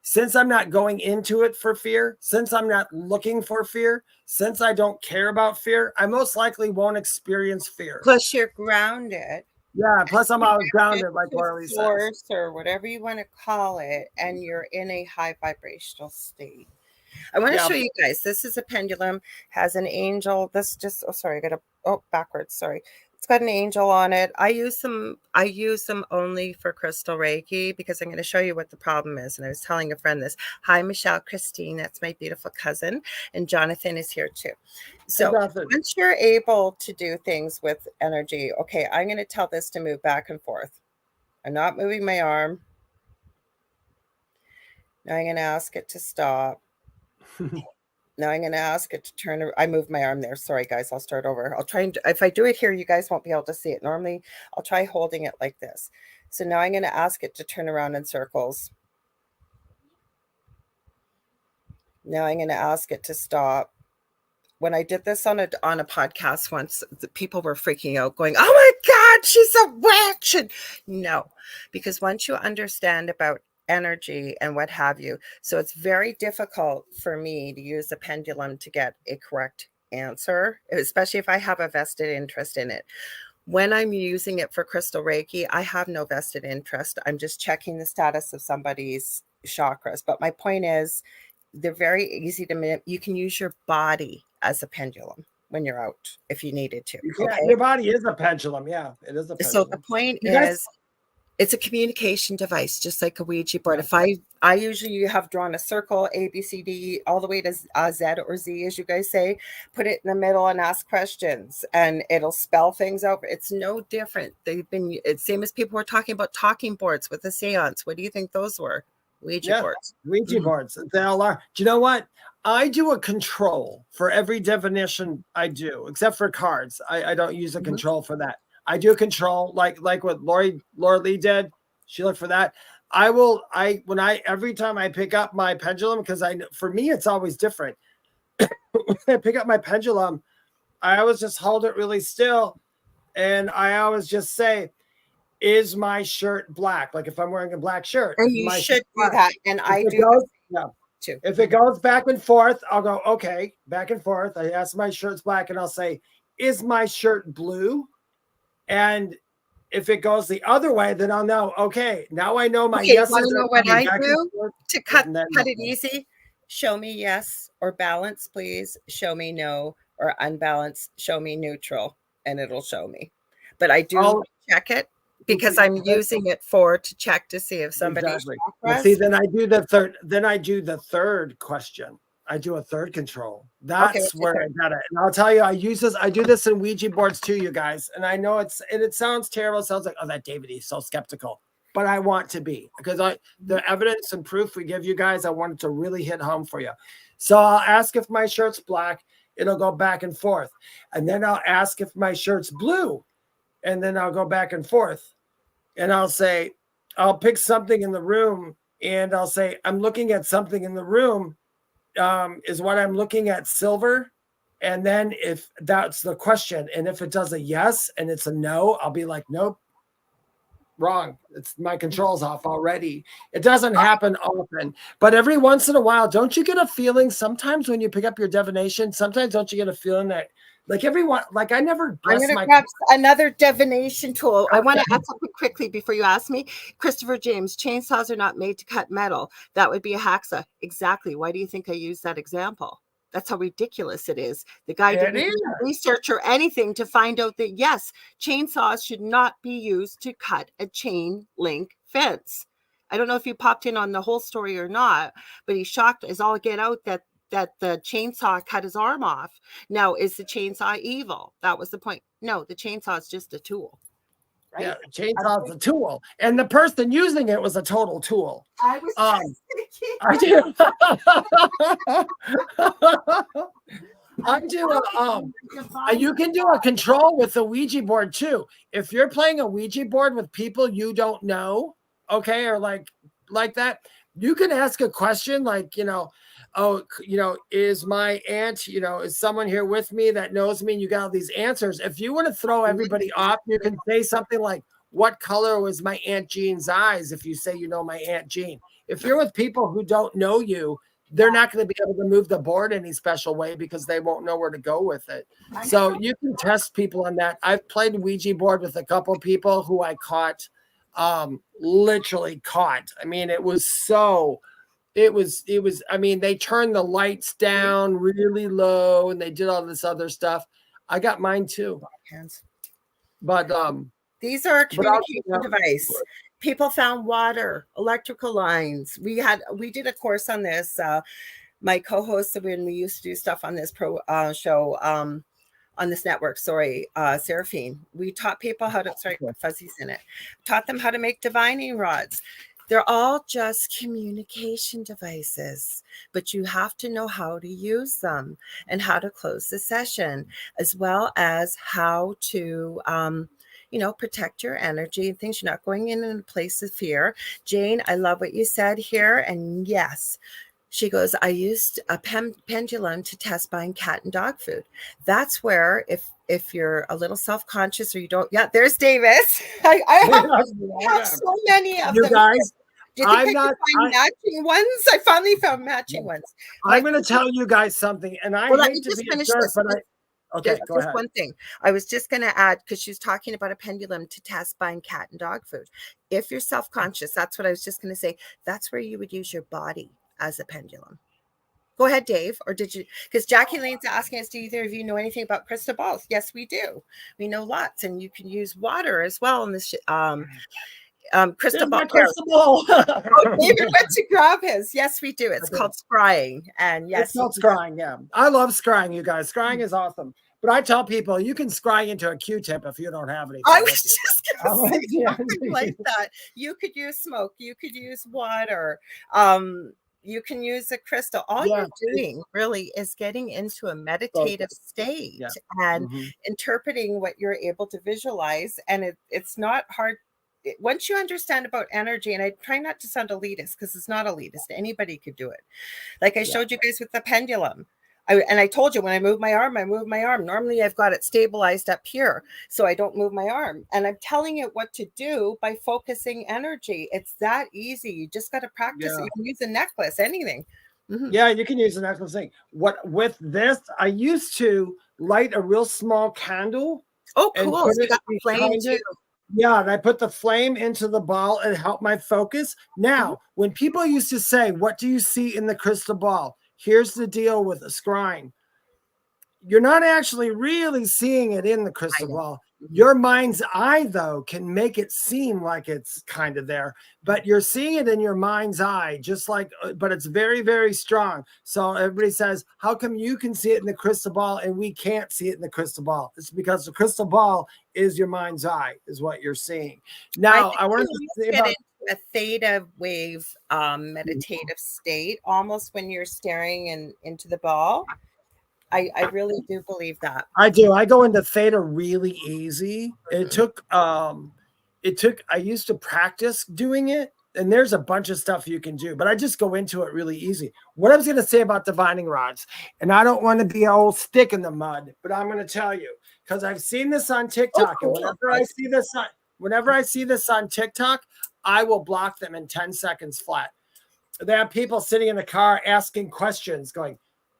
since I'm not going into it for fear, since I'm not looking for fear, since I don't care about fear, I most likely won't experience fear. Plus, you're grounded. Yeah, plus I'm always grounded, like Lorilei says. Or whatever you want to call it, and you're in a high vibrational state. I want to show you guys. This is a pendulum, has an angel. This just, sorry, I got to, backwards. Sorry. It's got an angel on it. I use them only for crystal Reiki because I'm going to show you what the problem is. And I was telling a friend this. Hi, Michelle, Christine. That's my beautiful cousin. And Jonathan is here too. So once you're able to do things with energy, okay, I'm going to tell this to move back and forth. I'm not moving my arm. Now I'm going to ask it to stop. Now I'm going to ask it to turn. I moved my arm there. Sorry, guys. I'll start over. I'll try and if I do it here, you guys won't be able to see it. Normally, I'll try holding it like this. So now I'm going to ask it to turn around in circles. Now I'm going to ask it to stop. When I did this on a podcast once, the people were freaking out, going, "Oh my God, she's a witch!" And no, because once you understand about energy and what have you, so it's very difficult for me to use a pendulum to get a correct answer, especially if I have a vested interest in it. When I'm using it for crystal Reiki, I have no vested interest. I'm just checking the status of somebody's chakras. But my point is, they're very easy to you can use your body as a pendulum when you're out if you needed to. Yeah, okay? Your body is a pendulum. Yeah, it is a pendulum. So the point is, it's a communication device, just like a Ouija board. If I usually have drawn a circle, A, B, C, D, all the way to Z or Z, as you guys say, put it in the middle and ask questions, and it'll spell things out. It's no different. It's same as people were talking about talking boards with the seance. What do you think those were? Ouija boards. Ouija boards. They all are. Do you know what? I do a control for every definition I do, except for cards. I don't use a control for that. I do control like what Lorilei did. She looked for that. Every time I pick up my pendulum, because for me it's always different. When I pick up my pendulum, I always just hold it really still, and I always just say, "Is my shirt black?" Like if I'm wearing a black shirt, and you should do that, and I do too. If it goes back and forth, I'll go, okay, back and forth. I ask my shirt's black, and I'll say, "Is my shirt blue?" And if it goes the other way, then I'll know, okay, now I know my yes. Want to know what I do to cut it easy? Show me yes or balance, please. Show me no or unbalanced. Show me neutral, and it'll show me. But I do check it because I'm using it to check to see if somebody's well, see, then I do the third. Then I do the third question. I do a third control. That's where I got it. And I'll tell you, I do this in Ouija boards too, you guys. And I know it sounds terrible. It sounds like, oh, that David, he's so skeptical. But I want to be, because the evidence and proof we give you guys, I want it to really hit home for you. So I'll ask if my shirt's black. It'll go back and forth. And then I'll ask if my shirt's blue. And then I'll go back and forth. And I'll say, I'll pick something in the room. And I'll say, I'm looking at something in the room. Is what I'm looking at silver? And then if that's the question, and if it does a yes and it's a no, I'll be like, nope, wrong. It's my controls off already. It doesn't happen often, but every once in a while, don't you get a feeling sometimes when you pick up your divination, sometimes don't you get a feeling that Like everyone, like I never I'm bless going to my. grab another divination tool. I want to add something quickly before you ask me. Christopher James, chainsaws are not made to cut metal. That would be a hacksaw. Exactly. Why do you think I use that example? That's how ridiculous it is. The guy didn't do research or anything to find out that, yes, chainsaws should not be used to cut a chain link fence. I don't know if you popped in on the whole story or not, but he's shocked as all get out that the chainsaw cut his arm off. Now, is the chainsaw evil? That was the point. No, the chainsaw is just a tool. Right? Yeah, chainsaw is a tool, and the person using it was a total tool. I was I do. I do. You can do a control with the Ouija board too. If you're playing a Ouija board with people you don't know, okay, or like that, you can ask a question like, is my aunt, is someone here with me that knows me? And you got all these answers. If you want to throw everybody off, you can say something like, what color was my Aunt Jean's eyes? If you say, my Aunt Jean. If you're with people who don't know you, they're not going to be able to move the board any special way because they won't know where to go with it. So you can test people on that. I've played Ouija board with a couple of people who I caught, literally caught. I mean, it was, I mean, they turned the lights down really low and they did all this other stuff. I got mine too. But, these are a communication device. People found water, electrical lines. We did a course on this. My co-host, when we used to do stuff on this show, on this network, Seraphine, we taught people how to, fuzzies in it, taught them how to make divining rods. They're all just communication devices, but you have to know how to use them and how to close the session, as well as how to, protect your energy and things. You're not going in a place of fear. Jane, I love what you said here. And yes, she goes, I used a pendulum to test buying cat and dog food. That's where if you're a little self-conscious or you don't, there's Davis. I have so many of them. Guys, do you think I can find matching ones? I finally found matching ones. I'm going to tell you guys something, and I hate to be a jerk, but okay, go ahead. One thing I was just going to add, because she was talking about a pendulum to test buying cat and dog food. If you're self-conscious, that's what I was just going to say. That's where you would use your body as a pendulum. Go ahead, Dave. Or did you? Because Jackie Lane's asking us, do either of you know anything about crystal balls? Yes, we do. We know lots, and you can use water as well in this crystal ball. David went to grab his. Yes, we do. It's called scrying, and yes, it's called scrying. Yeah, I love scrying. You guys, scrying is awesome. But I tell people you can scry into a Q-tip if you don't have any. I was just going to say something like that. You could use smoke. You could use water. You can use a crystal. All you're doing really is getting into a meditative state and interpreting what you're able to visualize. And it's not hard. Once you understand about energy, and I try not to sound elitist because it's not elitist. Anybody could do it. Like I showed you guys with the pendulum. I told you when I move my arm, I move my arm. Normally I've got it stabilized up here, so I don't move my arm. And I'm telling it what to do by focusing energy. It's that easy. You just got to practice. You can use a necklace, anything. Yeah, you can use a necklace thing. With this, I used to light a real small candle. Oh, cool. So you got the flame too. Yeah, and I put the flame into the ball and helped my focus. Now, when people used to say, what do you see in the crystal ball? Here's the deal with a scrying. You're not actually really seeing it in the crystal ball. Your mind's eye, though, can make it seem like it's kind of there, but you're seeing it in your mind's eye, but it's very, very strong. So everybody says, how come you can see it in the crystal ball and we can't see it in the crystal ball? It's because the crystal ball is your mind's eye, is what you're seeing. Now, I wanted to say about a theta wave meditative state, almost when you're staring into the ball. I really do believe that. I do. I go into theta really easy. I used to practice doing it, and there's a bunch of stuff you can do, but I just go into it really easy. What I was going to say about divining rods, and I don't want to be an old stick in the mud, but I'm going to tell you, because I've seen this on TikTok, and whenever I see this on TikTok, I will block them in 10 seconds flat. They have people sitting in the car asking questions, going,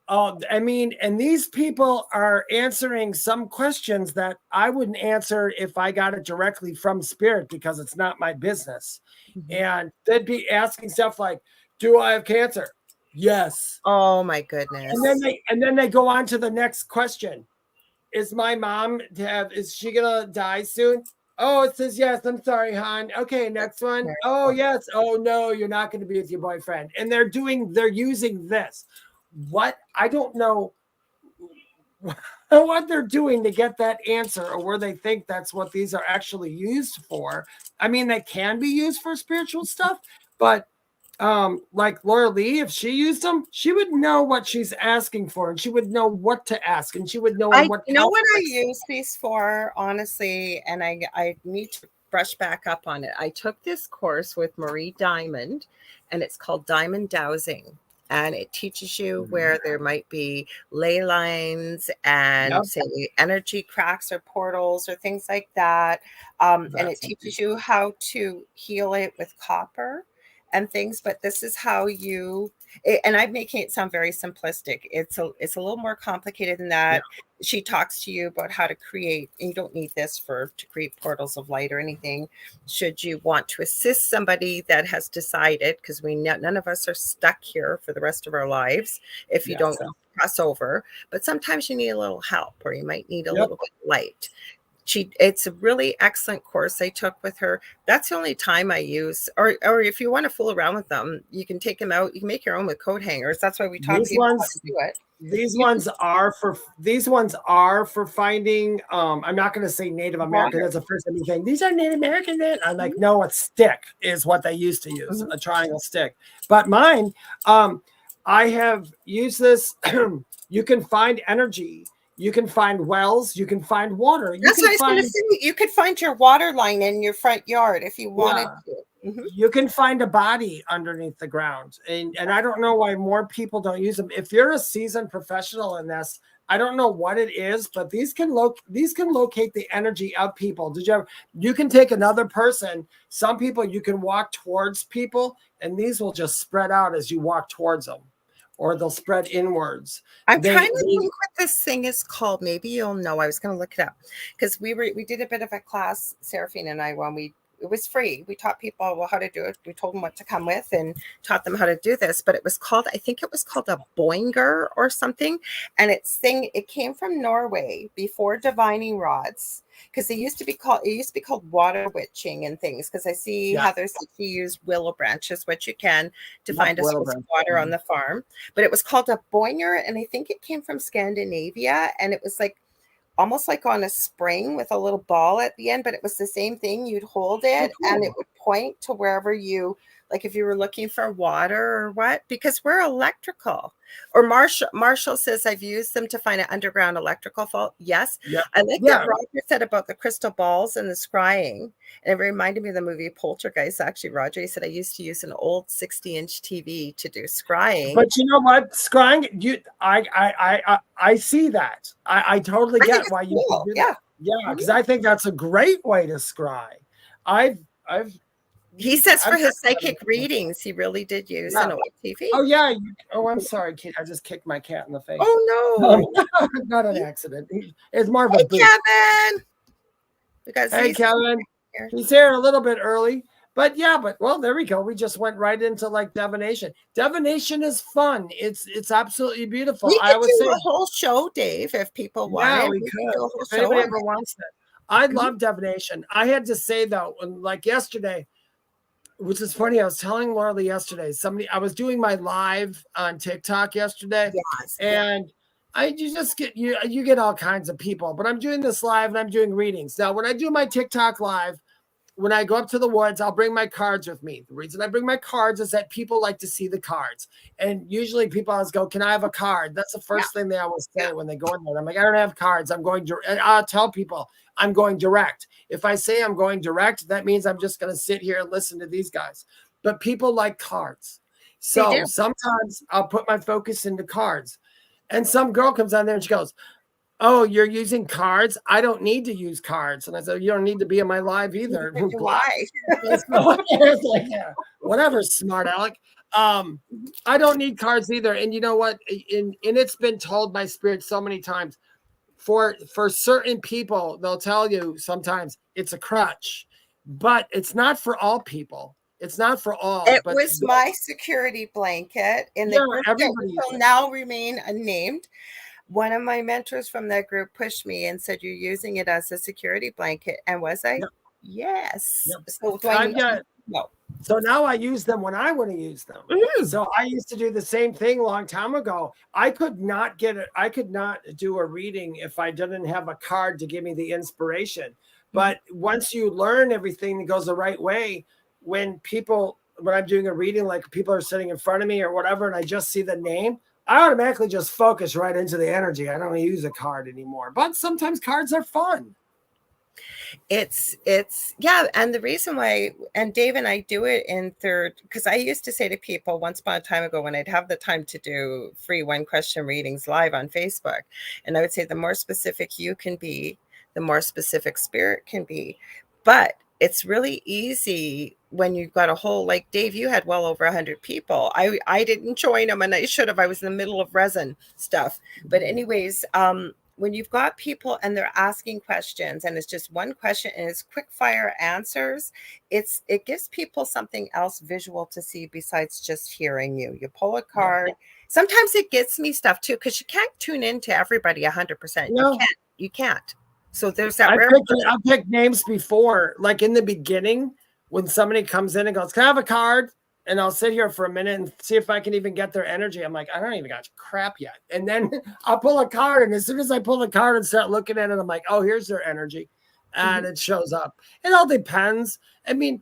Oh, I mean, and these people are answering some questions that I wouldn't answer if I got it directly from spirit because it's not my business. And they'd be asking stuff like, "Do I have cancer?" Yes. Oh my goodness. And then they go on to the next question. Is my mom is she gonna die soon? Oh, it says yes. I'm sorry, hon. Okay, next one. Oh, yes. Oh no, you're not going to be with your boyfriend. And they're using this. What? I don't know what they're doing to get that answer or where they think that's what these are actually used for. I mean, they can be used for spiritual stuff, but like Lorilei, if she used them, she would know what she's asking for, and she would know what to ask, and she would know what. You know what I use these for, honestly, and I need to brush back up on it. I took this course with Marie Diamond, and it's called Diamond Dowsing. And it teaches you where there might be ley lines and say energy cracks or portals or things like that. And it teaches you how to heal it with copper and things. But this is how and I'm making it sound very simplistic. It's a little more complicated than that. Yeah. She talks to you about how to create, and you don't need this to create portals of light or anything. Should you want to assist somebody that has decided, because none of us are stuck here for the rest of our lives if you don't cross over, but sometimes you need a little help, or you might need a little bit of light. It's a really excellent course I took with her. That's the only time I use, or if you want to fool around with them, you can take them out. You can make your own with coat hangers. That's why we taught people how to do it. These ones are for finding. I'm not going to say Native American. That's the first time you think these are Native American. I'm like, no, a stick is what they used to use, a triangle stick. But mine, I have used this. You can find energy. You can find wells. You can find water. That's what I was going to say. You could find your water line in your front yard if you wanted to. You can find a body underneath the ground. And I don't know why more people don't use them. If you're a seasoned professional in this, I don't know what it is, but these can locate the energy of people. You can take another person. Some people, you can walk towards people, and these will just spread out as you walk towards them, or they'll spread inwards. I'm trying to think what this thing is called. Maybe you'll know. I was going to look it up because we did a bit of a class, Seraphine and I, when it was free. We taught people how to do it. We told them what to come with and taught them how to do this. But I think it was called a boinger or something. And it came from Norway before divining rods. Because it used to be called water witching and things. Because I see Heather said she used willow branches, which you can to find a source of water on the farm. But it was called a boinger, and I think it came from Scandinavia, and it was like almost like on a spring with a little ball at the end. But it was the same thing. You'd hold it, and it would point to wherever you. Like if you were looking for water or what, because we're electrical. Or Marshall says, I've used them to find an underground electrical fault. Yes. Yep. I like that Roger said about the crystal balls and the scrying. And it reminded me of the movie Poltergeist. Actually, Roger, he said, I used to use an old 60-inch TV to do scrying. But you know what? Scrying, I see that. I totally get why you do that. Yeah, because I think that's a great way to scry. He says for his psychic readings, he really did use an old TV. Oh, yeah. I'm sorry, kid. I just kicked my cat in the face. Oh, no. Not an accident. It's more of a boot. Kevin! Hey, Kevin. He's here a little bit early. But there we go. We just went right into like divination. Divination is fun. It's absolutely beautiful. We could do a whole show, Dave, if people want. Yeah, we could. If anybody ever wants it. I love divination. I had to say, though, like yesterday, which is funny. I was telling Lorilei yesterday, I was doing my live on TikTok yesterday. Yes. And you just get, you get all kinds of people, but I'm doing this live and I'm doing readings. Now, when I do my TikTok live, when I go up to the woods, I'll bring my cards with me. The reason I bring my cards is that people like to see the cards. And usually people always go, can I have a card? That's the first thing they always say when they go in there. I'm like, I don't have cards. I'm going direct. And I'll tell people I'm going direct. If I say I'm going direct, that means I'm just going to sit here and listen to these guys. But people like cards. So sometimes I'll put my focus into cards. And some girl comes on there and she goes, oh, you're using cards? I don't need to use cards. And I said, you don't need to be in my live either. Why? It's like, whatever, smart Alec. I don't need cards either. And you know what? And it's been told by spirit so many times. For certain people, they'll tell you sometimes it's a crutch, but it's not for all people. It's not for all. It But was my security blanket in the group that everybody will now remain unnamed. One of my mentors from that group pushed me and said, "You're using it as a security blanket." And was I? Yep. Yes. Yep. So do I need to? No. So now I use them when I want to use them. So I used to do the same thing a long time ago. I could not do a reading if I didn't have a card to give me the inspiration. But once you learn everything that goes the right way, when I'm doing a reading, like people are sitting in front of me or whatever, and I just see the name, I automatically just focus right into the energy. I don't use a card anymore. But sometimes cards are fun. It's yeah, and the reason why, and Dave and I do it in third, because I used to say to people once upon a time ago when I'd have the time to do free 1-question readings live on Facebook, and I would say the more specific you can be, the more specific spirit can be. But it's really easy when you've got a whole, like Dave, you had well over 100 people. I didn't join them, and I should have. I was in the middle of resin stuff. But anyways, when you've got people and they're asking questions and it's just one question and it's quick fire answers, it gives people something else visual to see besides just hearing you. You pull a card. Sometimes it gets me stuff too, because you can't tune into everybody 100%. No. You can't. So there's that. I've picked names before, like in the beginning when somebody comes in and goes, "Can I have a card?" And I'll sit here for a minute and see if I can even get their energy. I'm like, I don't even got crap yet. And then I'll pull a card. And as soon as I pull the card and start looking at it, I'm like, oh, here's their energy. And it shows up. It all depends. I mean,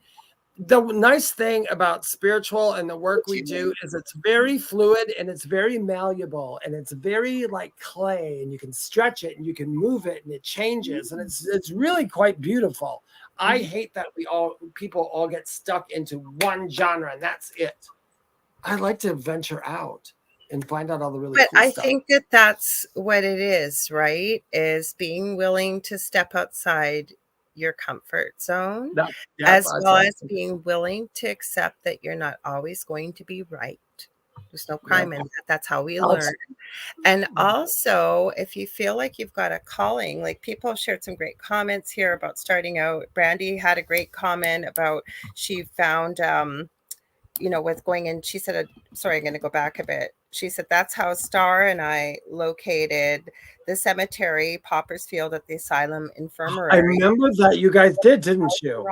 the nice thing about spiritual and the work we do is it's very fluid and it's very malleable and it's very like clay, and you can stretch it and you can move it and it changes. And it's really quite beautiful. I hate that people all get stuck into one genre and that's it. I like to venture out and find out all the really cool stuff. I think that that's what it is, right? Is being willing to step outside your comfort zone, as well as being willing to accept that you're not always going to be right. There's no crime in that. That's how we learn. And also, if you feel like you've got a calling, like people have shared some great comments here about starting out. Brandy had a great comment about she found, with going in, she said, sorry, I'm going to go back a bit. She said, that's how Star and I located the cemetery, Pauper's Field at the Asylum Infirmary. I remember that you guys did, didn't you?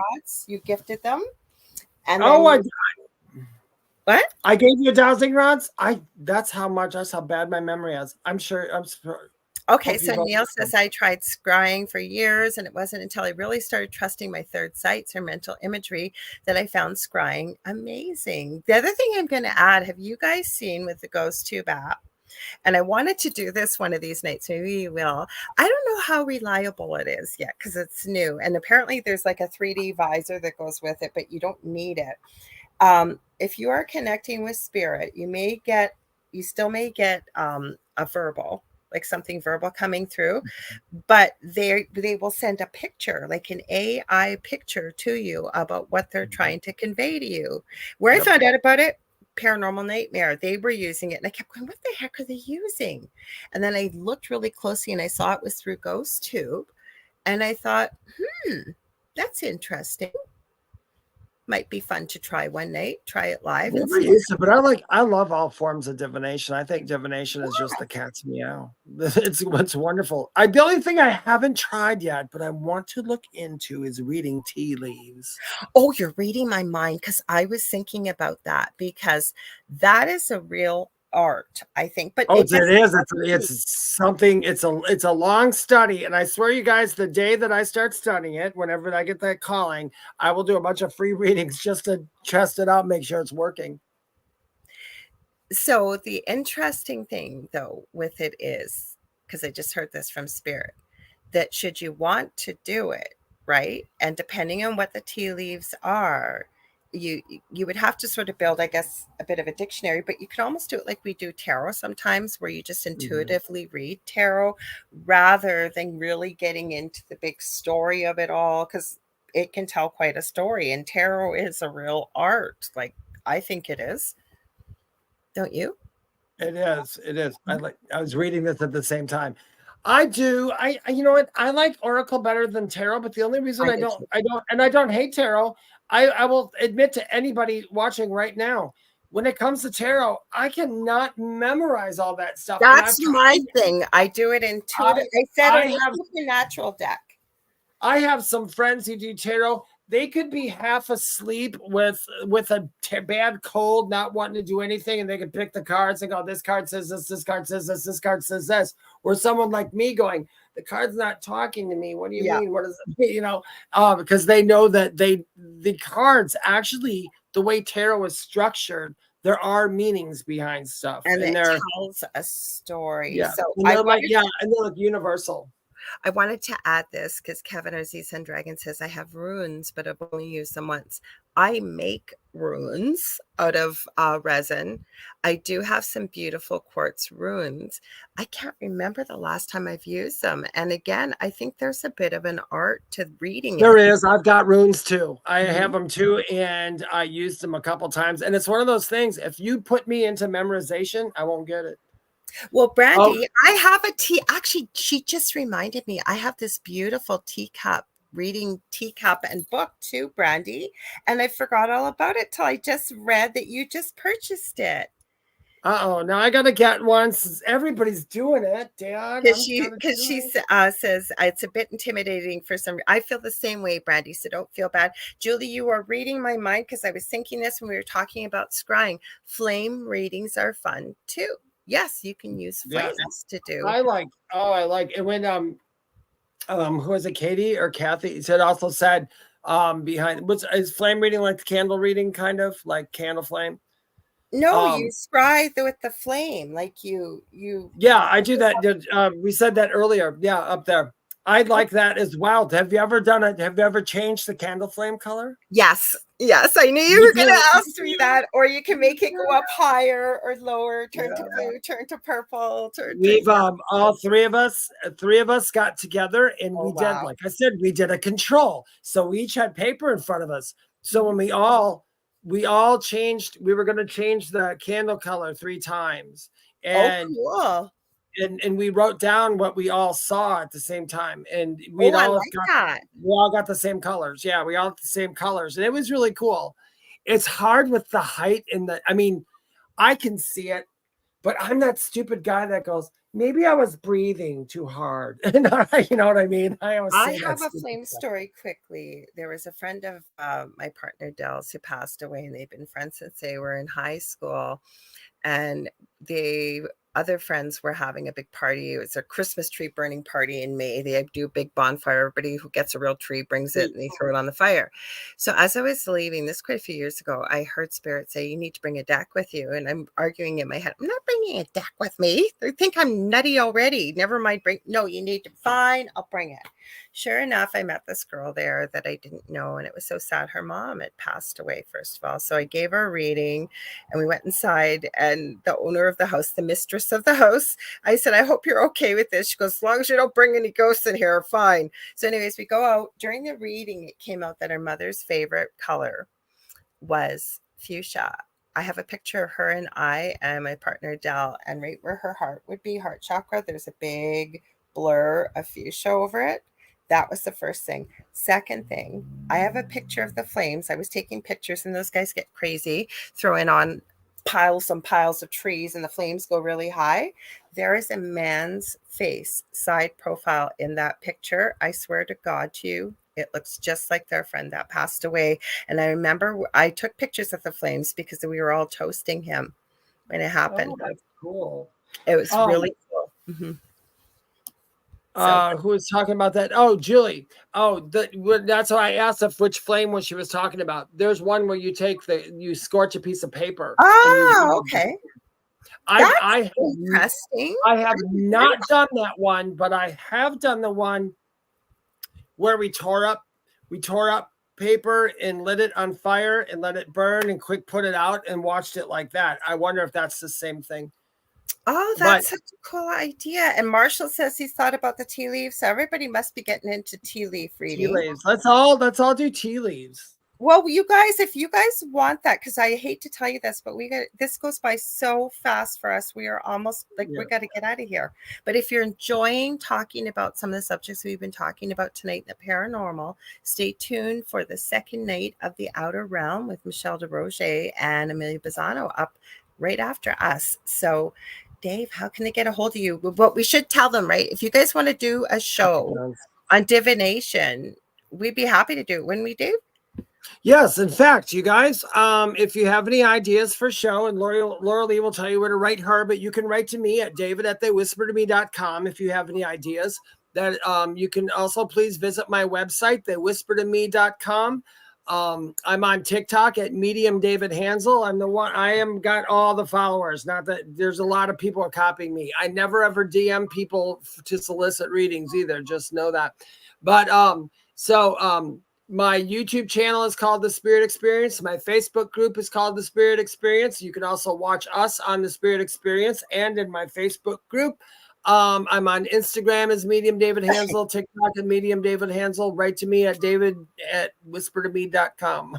You gifted them. And what? I gave you dowsing rods. That's how bad my memory is. I'm sure. Okay, so Neil says, I tried scrying for years, and it wasn't until I really started trusting my third sights or mental imagery that I found scrying amazing. The other thing I'm going to add, have you guys seen with the Ghost Tube app? And I wanted to do this one of these nights. Maybe you will. I don't know how reliable it is yet because it's new. And apparently there's like a 3D visor that goes with it, but you don't need it. If you are connecting with spirit, you still may get a verbal, like something verbal coming through, but they will send a picture, like an AI picture to you about what they're trying to convey to you. Where I found out about it, Paranormal Nightmare, they were using it, and I kept going, what the heck are they using? And then I looked really closely and I saw it was through Ghost Tube, and I thought, that's interesting. Might be fun to try one night, try it live. But I love all forms of divination. I think divination is just the cat's meow. It's wonderful. The only thing I haven't tried yet, but I want to look into, is reading tea leaves. Oh, you're reading my mind, because I was thinking about that, because that is a real art, I think. But it is. It's something. It's a long study, and I swear, you guys, the day that I start studying it, whenever I get that calling, I will do a bunch of free readings just to test it out, make sure it's working. So the interesting thing, though, with it is, because I just heard this from Spirit, that should you want to do it, right, and depending on what the tea leaves are, you would have to sort of build, I guess, a bit of a dictionary, but you can almost do it like we do tarot sometimes, where you just intuitively read tarot rather than really getting into the big story of it all, because it can tell quite a story, and tarot is a real art. Like, I think it is. Don't you? It is. It is. I was reading this at the same time. I do. You know what? I like Oracle better than Tarot, but the only reason I do too. I don't hate Tarot. I will admit to anybody watching right now, when it comes to Tarot, I cannot memorize all that stuff. That's my thing. I do it intuitive. I said I on have a supernatural deck. I have some friends who do Tarot. They could be half asleep with a bad cold, not wanting to do anything, and they could pick the cards and go, this card says this, this card says this, this card says this. Or someone like me going, the card's not talking to me. What do you mean? What does it mean? You know, because they know that the cards actually, the way tarot is structured, there are meanings behind stuff. And it tells a story. Yeah. So and they're like universal. I wanted to add this because Kevin Aziz and Dragon says I have runes, but I've only used them once. I make runes out of resin. I do have some beautiful quartz runes. I can't remember the last time I've used them. And again, I think there's a bit of an art to reading. There is. I've got runes too. I have them too, and I used them a couple times. And it's one of those things. If you put me into memorization, I won't get it. Well, Brandy, I have a tea. Actually, she just reminded me. I have this beautiful reading teacup and book too, Brandy. And I forgot all about it till I just read that you just purchased it. Now I gotta get one since everybody's doing it, Dad. Because she says it's a bit intimidating for some. I feel the same way, Brandy. So don't feel bad, Julie. You are reading my mind because I was thinking this when we were talking about scrying. Flame readings are fun too. Yes, you can use flames to do. I like it when who was it, Katie or Kathy? Said behind is flame reading like the candle reading, kind of like candle flame. No, you scry with the flame, like you. Yeah, I do that. We said that earlier. Yeah, up there. I like that as well. Have you ever done it? Have you ever changed the candle flame color? Yes. I knew you were going to ask me that. Or you can make it go up higher or lower, turn to blue, turn to purple. We've all three of us got together and we did, like I said, we did a control. So we each had paper in front of us. So when we all changed, we were going to change the candle color 3 times. And cool. And we wrote down what we all saw at the same time, and we all got the same colors. Yeah, we all got the same colors, and it was really cool. It's hard with the height I can see it, but I'm that stupid guy that goes, maybe I was breathing too hard. You know what I mean? I have a flame story quickly. There was a friend of my partner Dell's who passed away, and they've been friends since they were in high school, and other friends were having a big party. It was a Christmas tree burning party in May. They do a big bonfire. Everybody who gets a real tree brings it and they throw it on the fire. So as I was leaving, this quite a few years ago, I heard Spirit say, you need to bring a deck with you. And I'm arguing in my head, I'm not bringing a deck with me. They think I'm nutty already. Never mind. No, you need to. Fine, I'll bring it. Sure enough, I met this girl there that I didn't know. And it was so sad. Her mom had passed away, first of all. So I gave her a reading and we went inside, and the owner of the house, the mistress of the house, I said, I hope you're okay with this. She goes, as long as you don't bring any ghosts in here, fine. So anyways, we go out. During the reading, it came out that her mother's favorite color was fuchsia. I have a picture of her and I and my partner Dell, and right where her heart would be, heart chakra, there's a big blur of fuchsia over it. That was the first thing. Second thing, I have a picture of the flames. I was taking pictures, and those guys get crazy, throwing on piles and piles of trees, and the flames go really high. There is a man's face, side profile in that picture. I swear to God to you, it looks just like their friend that passed away. And I remember I took pictures of the flames because we were all toasting him when it happened. Oh, that's cool. It was really cool. Mm-hmm. Who was talking about that? Oh, Julie. That's why I asked which flame she was talking about. There's one where you scorch a piece of paper. Okay. Interesting. I have not done that one, but I have done the one where we tore up paper and lit it on fire and let it burn and quick put it out and watched it like that. I wonder if that's the same thing. Oh, that's such a cool idea. And Marshall says he's thought about the tea leaves. So everybody must be getting into tea leaf reading. Tea leaves. Let's all do tea leaves. Well, you guys, if you guys want that, because I hate to tell you this, but this goes by so fast for us. We are almost like we got to get out of here. But if you're enjoying talking about some of the subjects we've been talking about tonight in the paranormal, stay tuned for the second night of The Outer Realm with Michelle DeRoger and Amelia Bazzano up right after us. So, Dave, how can they get a hold of you? What we should tell them, right? If you guys want to do a show on divination, we'd be happy to do it, wouldn't we, Dave? Yes, in fact, you guys, if you have any ideas for show, and Lorilei will tell you where to write her, but you can write to me at david@theywhispertome.com if you have any ideas. That you can also please visit my website, thewhispertome.com. I'm on TikTok at Medium David Hanzel. I'm the one. I am got all the followers. Not that there's a lot of people copying me. I never ever DM people to solicit readings either. Just know that. But my YouTube channel is called The Spirit Experience. My Facebook group is called The Spirit Experience. You can also watch us on The Spirit Experience and in my Facebook group. I'm on Instagram as Medium David Hanzel, TikTok at Medium David Hanzel. Write to me at david@whispertome.com.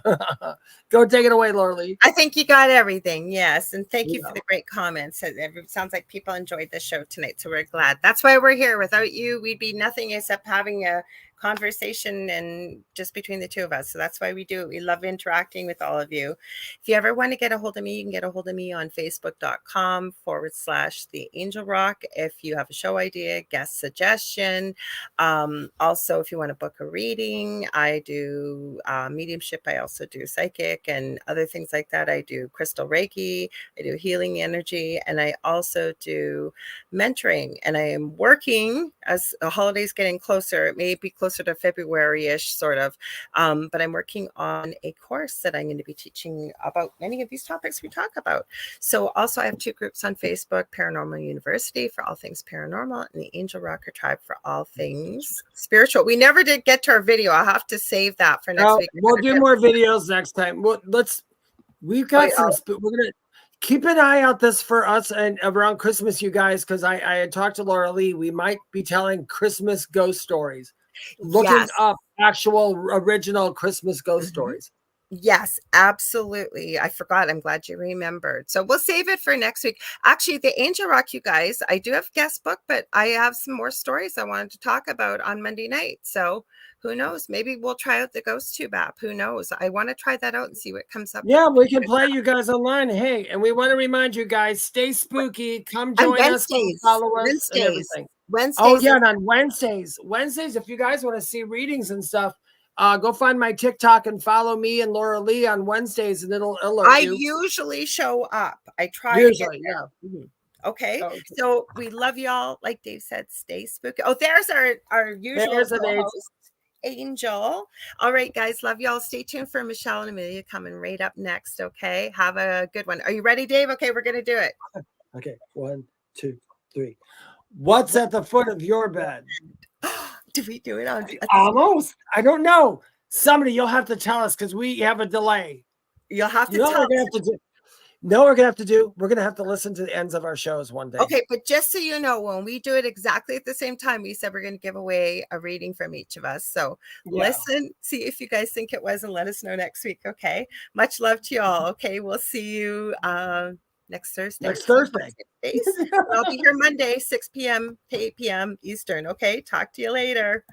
Go take it away, Lorilei. I think you got everything. Yes. And thank you for the great comments. It sounds like people enjoyed the show tonight. So we're glad. That's why we're here. Without you, we'd be nothing except having a conversation and just between the two of us. So that's why we do it. We love interacting with all of you. If you ever want to get a hold of me, you can get a hold of me on facebook.com/The Angel Rock. If you have a show idea, guest suggestion. Also, if you want to book a reading, I do mediumship. I also do psychic and other things like that. I do crystal Reiki. I do healing energy. And I also do mentoring. And I am working as the holidays getting closer. It may be closer to February-ish, sort of. But I'm working on a course that I'm going to be teaching about many of these topics we talk about. So also I have two groups on Facebook, Paranormal University for all things paranormal and the Angel Rocker Tribe for all things spiritual. We never did get to our video. I'll have to save that for next week. We'll do more videos next time. We've got we're going to keep an eye out this for us and around Christmas, you guys, because I had talked to Lorilei. We might be telling Christmas ghost stories. Looking up actual original Christmas ghost stories. Yes, absolutely. I forgot. I'm glad you remembered. So we'll save it for next week. Actually, the Angel Rock, you guys, I do have guest book, but I have some more stories I wanted to talk about on Monday night. So who knows? Maybe we'll try out the Ghost Tube app. Who knows? I want to try that out and see what comes up. Yeah, we can play you guys online. Hey, and we want to remind you guys, stay spooky. Come join us. Follow us and everything. Wednesdays. Oh, yeah, and on Wednesdays, if you guys want to see readings and stuff, go find my TikTok and follow me and Lorilei on Wednesdays, and it'll alert you. I usually show up. I try usually, to get there. Yeah. Okay. So we love y'all. Like Dave said, stay spooky. Oh, there's our usual host, Angel. All right, guys, love y'all. Stay tuned for Michelle and Amelia coming right up next. Okay, have a good one. Are you ready, Dave? Okay, we're gonna do it. Okay, 1, 2, 3. What's at the foot of your bed? Did we do it on? Almost. I don't know. Somebody, you'll have to tell us because we have a delay. You'll have to tell us. We're gonna have to listen to the ends of our shows one day. Okay, but just so you know, when we do it exactly at the same time, we said we're going to give away a reading from each of us. So listen, see if you guys think it was, and let us know next week. Okay. Much love to y'all. Okay, we'll see you next Thursday. I'll be here Monday, 6 p.m. to 8 p.m. Eastern. Okay, talk to you later.